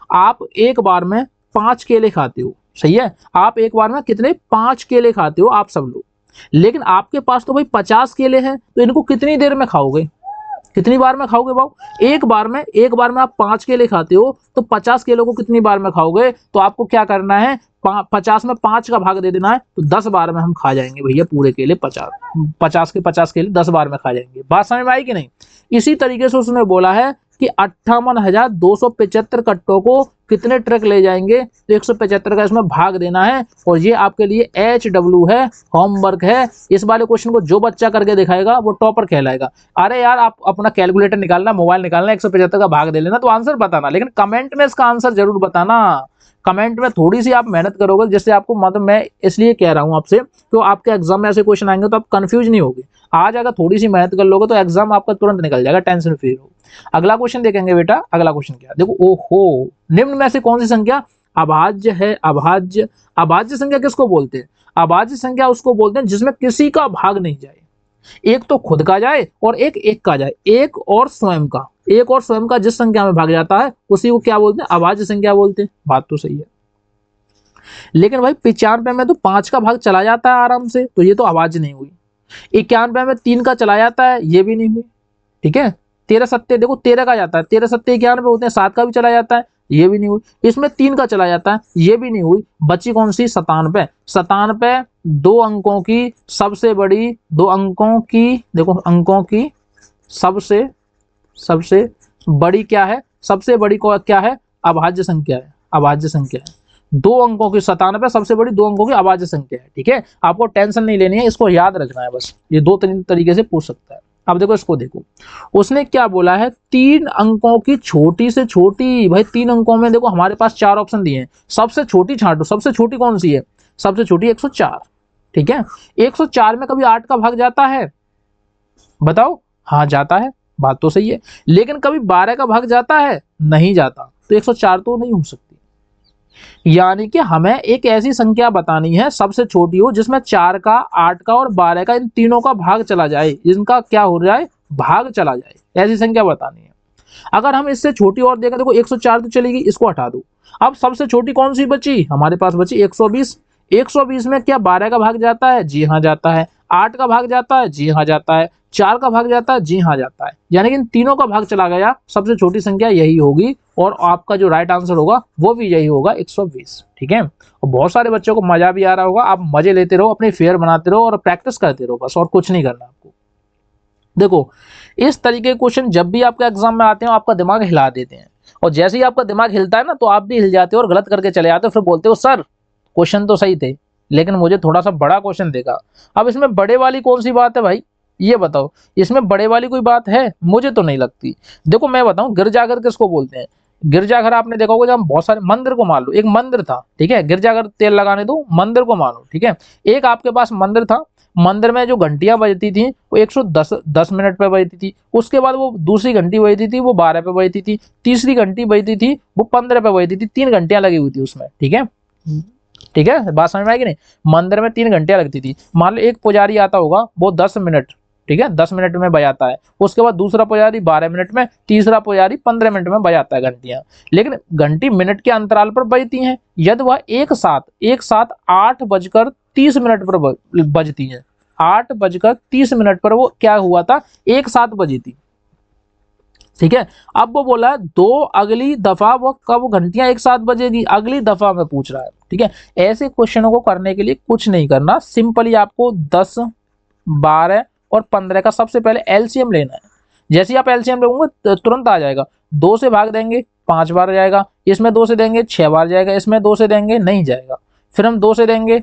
A: आप एक बार में 5 केले खाते हो, सही है? आप एक बार में कितने? 5 केले खाते हो आप सब लोग। लेकिन आपके पास तो भाई 50 केले हैं, तो इनको कितनी देर में खाओगे? कितनी बार में खाओगे बाबू? एक बार में आप 5 केले खाते हो, तो 50 केलों को कितनी बार में खाओगे? तो आपको क्या करना है? 50 में 5 का भाग दे देना है, तो 10 बार में हम खा जाएंगे भैया पूरे केले। 50 के 50 केले 10 बार में खा जाएंगे। बात समझ में आई कि नहीं? इसी तरीके से उसने बोला है कि 58,275 कट्टों को कितने ट्रक ले जाएंगे? तो 175 का इसमें भाग देना है। और ये आपके लिए HW है, होमवर्क है। इस वाले क्वेश्चन को जो बच्चा करके दिखाएगा वो टॉपर कहलाएगा। अरे यार आप अपना कैलकुलेटर निकालना, मोबाइल निकालना, 175 का भाग दे लेना, तो आंसर बताना, लेकिन कमेंट में इसका आंसर जरूर बताना। कमेंट में थोड़ी सी आप मेहनत करोगे, जिससे आपको, मतलब मैं इसलिए कह रहा हूं आपसे, तो आपके एग्जाम में ऐसे क्वेश्चन आएंगे तो आप कंफ्यूज नहीं होगे। आज अगर थोड़ी सी मेहनत कर लोगे तो एग्जाम आपका तुरंत निकल जाएगा, टेंशन फ्री हो। अगला क्वेश्चन देखेंगे बेटा। अगला क्वेश्चन क्या? देखो, ओहो, निम्न में से कौन सी संख्या अभाज्य है? अभाज्य, अभाज्य संख्या किसको बोलते हैं? अभाज्य संख्या उसको बोलते हैं जिसमें किसी का भाग नहीं जाए। एक तो खुद का जाए और एक एक का जाए, एक और स्वयं का, एक और स्वयं का जिस संख्या में भाग जाता है उसी को क्या बोलते हैं? अभाज्य संख्या बोलते हैं। बात तो सही है, लेकिन भाई 95 में तो 5 का भाग चला जाता है आराम से, तो ये तो अभाज्य नहीं हुई। 91 में 3 का चला जाता है, ये भी नहीं हुई। ठीक है, 13 सत्ते, देखो 13 का जाता है, 13 सत्ते 91 होते हैं, 7 का भी चला जाता है, ये भी नहीं हुई। इसमें 3 का चला जाता है, ये भी नहीं हुई। बची कौन सी? 97। 97 2 अंकों की सबसे बड़ी, 2 अंकों की, देखो अंकों की सबसे सबसे बड़ी क्या है? सबसे बड़ी को क्या है? अभाज्य संख्या है, अभाज्य संख्या है। 2 अंकों की 97 सबसे बड़ी 2 अंकों की अभाज्य संख्या है। ठीक है, आपको टेंशन नहीं लेनी है, इसको याद रखना है बस। ये 2 तरीके से पूछ सकता है। अब देखो इसको, देखो उसने क्या बोला है? 3 अंकों की छोटी से छोटी। भाई 3 अंकों में देखो हमारे पास 4 ऑप्शन दिए हैं, सबसे छोटी छांटो। सबसे छोटी कौन सी है? सबसे छोटी 104। ठीक है, 104 में कभी 8 का भाग जाता है? बताओ। हाँ जाता है, बात तो सही है। लेकिन कभी 12 का भाग जाता है? नहीं जाता। तो 104 तो नहीं हो सकती। यानी कि हमें एक ऐसी संख्या बतानी है सबसे छोटी हो जिसमें 4 का, 8 का और 12 का, इन तीनों का भाग चला जाए, जिनका क्या हो जाए? भाग चला जाए, ऐसी संख्या बतानी है। अगर हम इससे छोटी और देखें, देखो 104 तो चलेगी, इसको हटा दो। अब सबसे छोटी कौन सी बची? हमारे पास बची 120। 120 में क्या 12 का भाग जाता है? जी हाँ जाता है। 8 का भाग जाता है, जी हाँ जाता है। 4 का भाग जाता है, जी हाँ जाता है। यानी कि इन तीनों का भाग चला गया, सबसे छोटी संख्या यही होगी और आपका जो राइट आंसर होगा वो भी यही होगा, 120। ठीक है, और बहुत सारे बच्चों को मजा भी आ रहा होगा। आप मजे लेते रहो, अपनी फेयर बनाते रहो और प्रैक्टिस करते रहो, बस और कुछ नहीं करना आपको। देखो, इस तरीके के क्वेश्चन जब भी आपके एग्जाम में आते हैं आपका दिमाग हिला देते हैं, और जैसे ही आपका दिमाग हिलता है ना तो आप भी हिल जाते हो और गलत करके चले आते हो, फिर बोलते हो सर क्वेश्चन तो सही थे लेकिन मुझे थोड़ा सा बड़ा क्वेश्चन देगा। अब इसमें बड़े वाली कौन सी बात है भाई, ये बताओ, इसमें बड़े वाली कोई बात है? मुझे तो नहीं लगती। देखो मैं बताऊं, गिरजाघर किसको बोलते हैं? गिरजाघर आपने देखा होगा, जब हम बहुत सारे मंदिर को मान लो, एक मंदिर था, ठीक है, गिरजाघर तेल लगाने दो, मंदिर को मानो, ठीक है, एक आपके पास मंदिर था, मंदिर में जो घंटियां बजती थी वो 110 मिनट पे बजती थी, उसके बाद वो दूसरी घंटी बजती थी वो 12 पे बजती थी, तीसरी घंटी बजती थी वो 15 पे बजती थी, 3 घंटियां लगी हुई थी उसमें। ठीक है, ठीक है, बात समझ में आएगी नहीं? मंदिर में 3 घंटियां लगती थी। मान लो एक पुजारी आता होगा, वो 10 मिनट, ठीक है, 10 मिनट में बजाता है, उसके बाद दूसरा पुजारी 12 मिनट में, तीसरा पुजारी 15 मिनट में बजाता है घंटियां। लेकिन घंटी मिनट के अंतराल पर बजती हैं, यदि वह एक साथ 8:30 पर बजती हैं, 8:30 पर वो क्या हुआ था, एक साथ बजी थी। ठीक है, अब वो बोला दो अगली दफा वो कब घंटियां एक साथ बजेगी, अगली दफा में पूछ रहा है। ठीक है, ऐसे क्वेश्चनों को करने के लिए कुछ नहीं करना, सिंपली आपको 10, 12 और 15 का सबसे पहले एलसीएम लेना है। जैसे ही आप एलसीएम लोगे तुरंत आ जाएगा। 2 से भाग देंगे 5 बार जाएगा, इसमें 2 से देंगे 6 बार जाएगा, इसमें 2 से देंगे नहीं जाएगा। फिर हम 2 से देंगे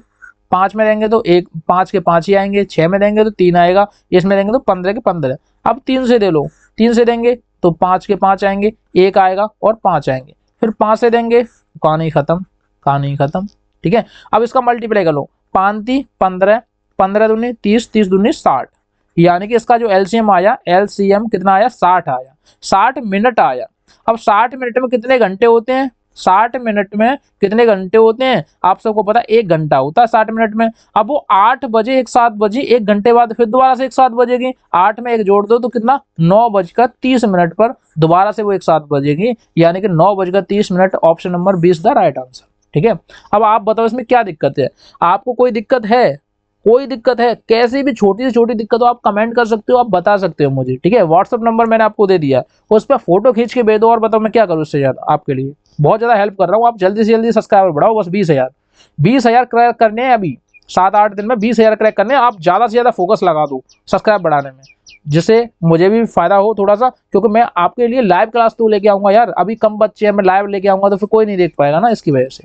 A: 5 में देंगे तो 5 के 5 ही आएंगे, 6 में देंगे तो 3 आएगा, इसमें देंगे तो 15 के 15। अब 3 से दे लो, 3 से देंगे तो 5 के 5 आएंगे, 1 आएगा और 5 आएंगे। फिर 5 से देंगे, कहानी खत्म, कहानी खत्म। ठीक है, अब इसका मल्टीप्लाई कर लो, 5 15, 15 दूनी 30, 30 दूनी 60, यानी कि इसका जो एलसीएम आया, एलसीएम कितना आया, 60 आया, 60 मिनट आया। अब 60 मिनट में कितने घंटे होते हैं, 60 मिनट में कितने घंटे होते हैं आप सबको पता, 1 घंटा होता है 60 मिनट में। अब वो 8 बजे एक साथ बजी, 1 घंटे बाद फिर दोबारा से एक साथ बजेगी, 8 में 1 जोड़ दो तो कितना, 9:30 पर दोबारा से वो एक साथ बजेगी, यानी कि 9:30। Option number 20 the right answer. ठीक है, अब आप बताओ इसमें क्या दिक्कत है? आपको कोई दिक्कत है? कोई दिक्कत है? कैसी भी छोटी से छोटी दिक्कत हो आप कमेंट कर सकते हो, आप बता सकते हो मुझे। ठीक है, व्हाट्सअप नंबर मैंने आपको दे दिया, उस पर फोटो खींच के भेज दो और बताओ मैं क्या करूँ उससे ज्यादा आपके लिए। बहुत ज्यादा हेल्प कर रहा हूँ, आप जल्दी से जल्दी सब्सक्राइबर बढ़ाओ, बस 20,000 क्रैक करने हैं अभी, 7-8 दिन में 20,000 क्रैक करने हैं। आप ज्यादा से ज्यादा फोकस लगा दो सब्सक्राइब बढ़ाने में, जिससे मुझे भी फायदा हो थोड़ा सा, क्योंकि मैं आपके लिए लाइव क्लास तो लेके आऊंगा यार, अभी कम बच्चे हैं, मैं लाइव लेके आऊंगा तो फिर कोई नहीं देख पाएगा ना, इसकी वजह से।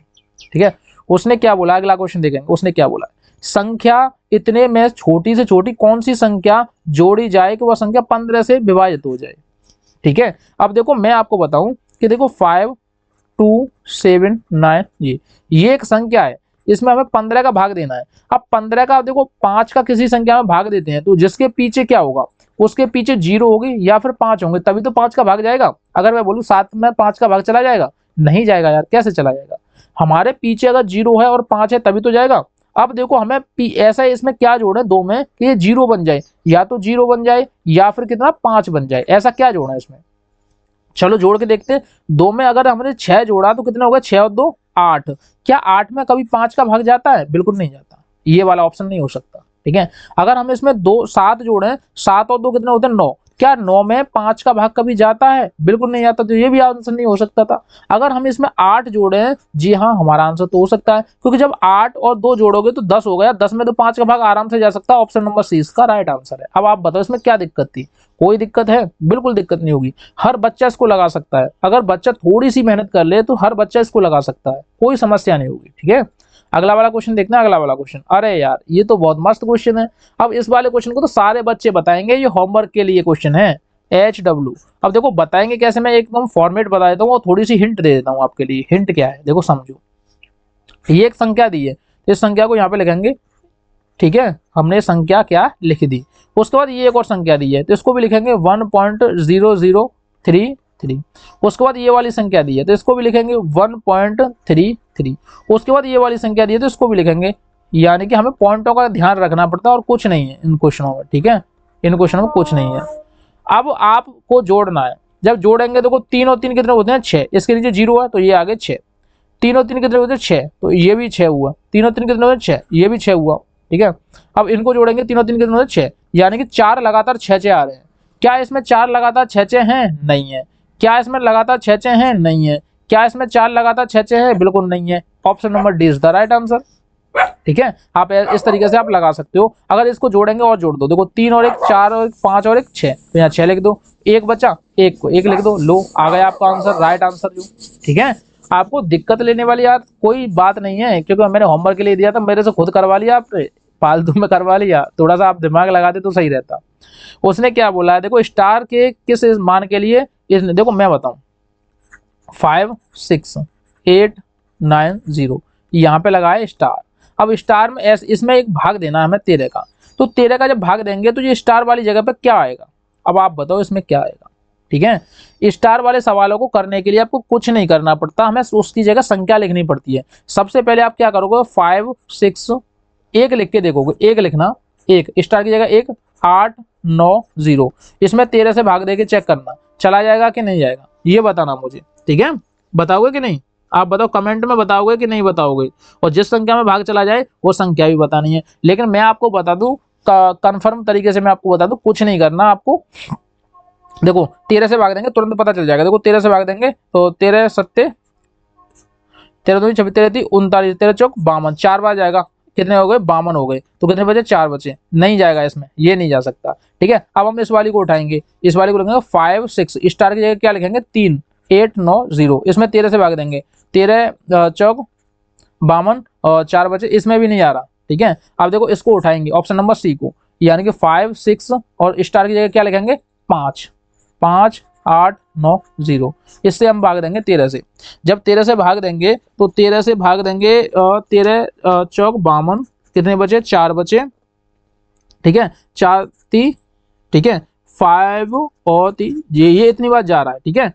A: ठीक है, उसने क्या बोला, अगला क्वेश्चन देखेंगे, उसने क्या बोला, संख्या इतने में छोटी से छोटी कौन सी संख्या जोड़ी जाए कि वह संख्या 15 से विभाजित हो जाए। ठीक है, अब देखो मैं आपको बताऊं कि देखो 5 2 7 9, ये एक संख्या है, इसमें हमें 15 का भाग देना है। अब 15 का देखो 5 का किसी संख्या में भाग देते हैं तो जिसके पीछे क्या होगा, उसके पीछे 0 होगी या फिर 5 होंगे, तभी तो 5 का भाग जाएगा। अगर मैं बोलूं 7 में 5 का भाग चला जाएगा, नहीं जाएगा यार, कैसे चला जाएगा? हमारे पीछे अगर 0 है और 5 है तभी तो जाएगा। अब देखो हमें ऐसा इसमें क्या जोड़े दो में कि ये 0 बन जाए, या तो 0 बन जाए या फिर कितना 5 बन जाए, ऐसा क्या जोड़ा है इसमें? चलो जोड़ के देखते हैं। 2 में अगर हमने 6 जोड़ा तो कितना होगा, 6 और 2 8। क्या 8 में कभी 5 का भाग जाता है? बिल्कुल नहीं जाता, ये वाला ऑप्शन नहीं हो सकता। ठीक है, अगर हम इसमें 7 जोड़े, 7 और 2 कितने होते हैं 9, क्या 9 में 5 का भाग कभी जाता है? बिल्कुल नहीं जाता, तो ये भी आंसर नहीं हो सकता था। अगर हम इसमें 8 जोड़े, जी हाँ हमारा आंसर तो हो सकता है, क्योंकि जब 8 और 2 जोड़ोगे तो 10 हो गया, 10 में तो 5 का भाग आराम से जा सकता है। ऑप्शन नंबर सी इसका राइट आंसर है। अब आप बताओ इसमें क्या दिक्कत थी? कोई दिक्कत है? बिल्कुल दिक्कत नहीं होगी, हर बच्चा इसको लगा सकता है, अगर बच्चा थोड़ी सी मेहनत कर ले तो हर बच्चा इसको लगा सकता है, कोई समस्या नहीं होगी। ठीक है, अगला वाला क्वेश्चन देखना, अगला वाला क्वेश्चन, अरे यार ये तो बहुत मस्त क्वेश्चन है। अब इस वाले क्वेश्चन को तो सारे बच्चे बताएंगे, ये होमवर्क के लिए क्वेश्चन है, HW। अब देखो बताएंगे कैसे, मैं एकदम फॉर्मेट बता देता हूँ और थोड़ी सी हिंट दे देता हूँ आपके लिए। हिंट क्या है, देखो समझो, ये एक संख्या दी है, इस संख्या को यहाँ पे लिखेंगे। ठीक है, हमने संख्या क्या लिख दी, उसके बाद ये एक और संख्या दी है तो इसको भी लिखेंगे 1.0033। उसके बाद ये वाली संख्या दी है तो इसको भी लिखेंगे 1.33। उसके बाद ये वाली संख्या दी है तो इसको भी लिखेंगे, यानी कि हमें पॉइंटों का ध्यान रखना पड़ता है और कुछ नहीं है इन क्वेश्चनों में। ठीक है, इन क्वेश्चनों में कुछ नहीं है। अब आपको जोड़ना है, जब जोड़ेंगे देखो 3 और 3 कितने होते हैं 6, इसके नीचे 0 है तो ये आगे 6, 3 और 3 कितने होते हैं 6, तो ये भी 6 हुआ, 3 और 3 कितने होते हैं 6, ये भी 6 हुआ। ठीक है। अब इनको जोड़ेंगे, तीनों तीन कितने 6, यानी कि 4 लगातार 6 आ रहे हैं। क्या इसमें 4 लगातार 6 हैं? नहीं है। क्या इसमें लगातार 6 हैं? नहीं है। क्या इसमें 4 लगातार 6 हैं? बिल्कुल नहीं है। Option number D is the right answer. ठीक है, आप इस तरीके से आप लगा सकते हो। अगर इसको जोड़ेंगे और जोड़ दो, देखो 3 और 1 4 और 1 5 और 1 6, तो यहाँ 6 लिख दो, एक बचा, एक को एक लिख दो, लो आ गया आपका आंसर, राइट आंसर जो। ठीक है, आपको दिक्कत लेने वाली यार कोई बात नहीं है, क्योंकि मैंने होमवर्क के लिए दिया था, मेरे से खुद करवा लिया आपने, फालतू में करवा लिया। थोड़ा सा आप दिमाग लगाते तो सही रहता। उसने क्या बोला है, देखो स्टार के किस मान के लिए इसने, देखो मैं बताऊं 5 6 8 9 0 यहाँ पे लगाए स्टार। अब स्टार में इसमें एक भाग देना है हमें 13 का, तो 13 का जब भाग देंगे तो ये स्टार वाली जगह पे क्या आएगा, अब आप बताओ इसमें क्या आएगा। ठीक है, स्टार वाले सवालों को करने के लिए आपको कुछ नहीं करना पड़ता, हमें उसकी जगह संख्या लिखनी पड़ती है। सबसे पहले आप क्या करोगे, 5 6 1 लिख के देखोगे, एक लिखना, एक स्टार की जगह 1 8 9 0, इसमें 13 से भाग देके चेक करना चला जाएगा कि नहीं जाएगा, ये बताना मुझे। ठीक है, बताओगे कि नहीं, आप बताओ कमेंट में, बताओगे कि नहीं बताओगे। और जिस संख्या में भाग चला जाए वो संख्या भी बतानी है। लेकिन मैं आपको बता दूं, कंफर्म तरीके से मैं आपको बता दूं, कुछ नहीं करना आपको। देखो 13 से भाग देंगे तुरंत पता चल जाएगा। देखो 13 से भाग देंगे तो 13 सत्ते 13 2 26 13 3 39 13 चौक 52, 4 बार जाएगा, कितने हो गए 52 हो गए, तो कितने बचे 4 बचे, नहीं जाएगा इसमें, ये नहीं जा सकता। ठीक है, अब हम इस वाली को उठाएंगे, इस वाली को लिखेंगे 5 6, स्टार की जगह क्या लिखेंगे 3 8 9 0, इसमें 13 से भाग देंगे, 13 चौक 52 और 4 बचे, इसमें भी नहीं आ रहा। ठीक है, अब देखो इसको उठाएंगे ऑप्शन नंबर सी को, यानी कि 5 6 और स्टार की जगह क्या लिखेंगे 5 5 8 9 0, इससे हम भाग देंगे 13 से। जब 13 से भाग देंगे तो 13 से भाग देंगे 13 चौक 52, कितने बचे 4 बचे। ठीक है, 4 3, ठीक है 5 और 3, ये इतनी बार जा रहा है। ठीक है,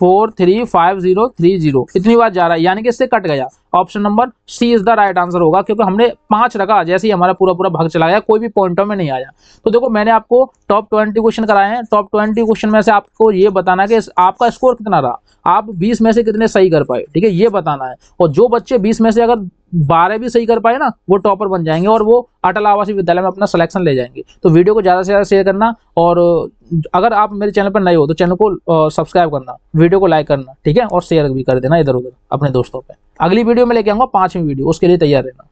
A: 4 3 5 0 3 0 इतनी बार जा रहा है, यानी कि इससे कट गया। Option number C is the right answer होगा, क्योंकि हमने 5 रखा, जैसे ही हमारा पूरा पूरा भाग चला गया, कोई भी पॉइंटों में नहीं आया। तो देखो मैंने आपको टॉप 20 क्वेश्चन कराए हैं, टॉप 20 क्वेश्चन में से आपको ये बताना कि आपका स्कोर कितना रहा, आप 20 में से कितने सही कर पाए। ठीक है, ये बताना है। और जो बच्चे 20 में से अगर 12 भी सही कर पाए ना, वो टॉपर बन जाएंगे और वो अटल आवासीय विद्यालय में अपना सिलेक्शन ले जाएंगे। तो वीडियो को ज़्यादा से ज़्यादा शेयर करना, और अगर आप मेरे चैनल पर नए हो तो चैनल को सब्सक्राइब करना, वीडियो को लाइक करना। ठीक है, और शेयर भी कर देना इधर उधर अपने दोस्तों पे। अगली वीडियो में लेके आऊंगा 5वीं वीडियो, उसके लिए तैयार रहना।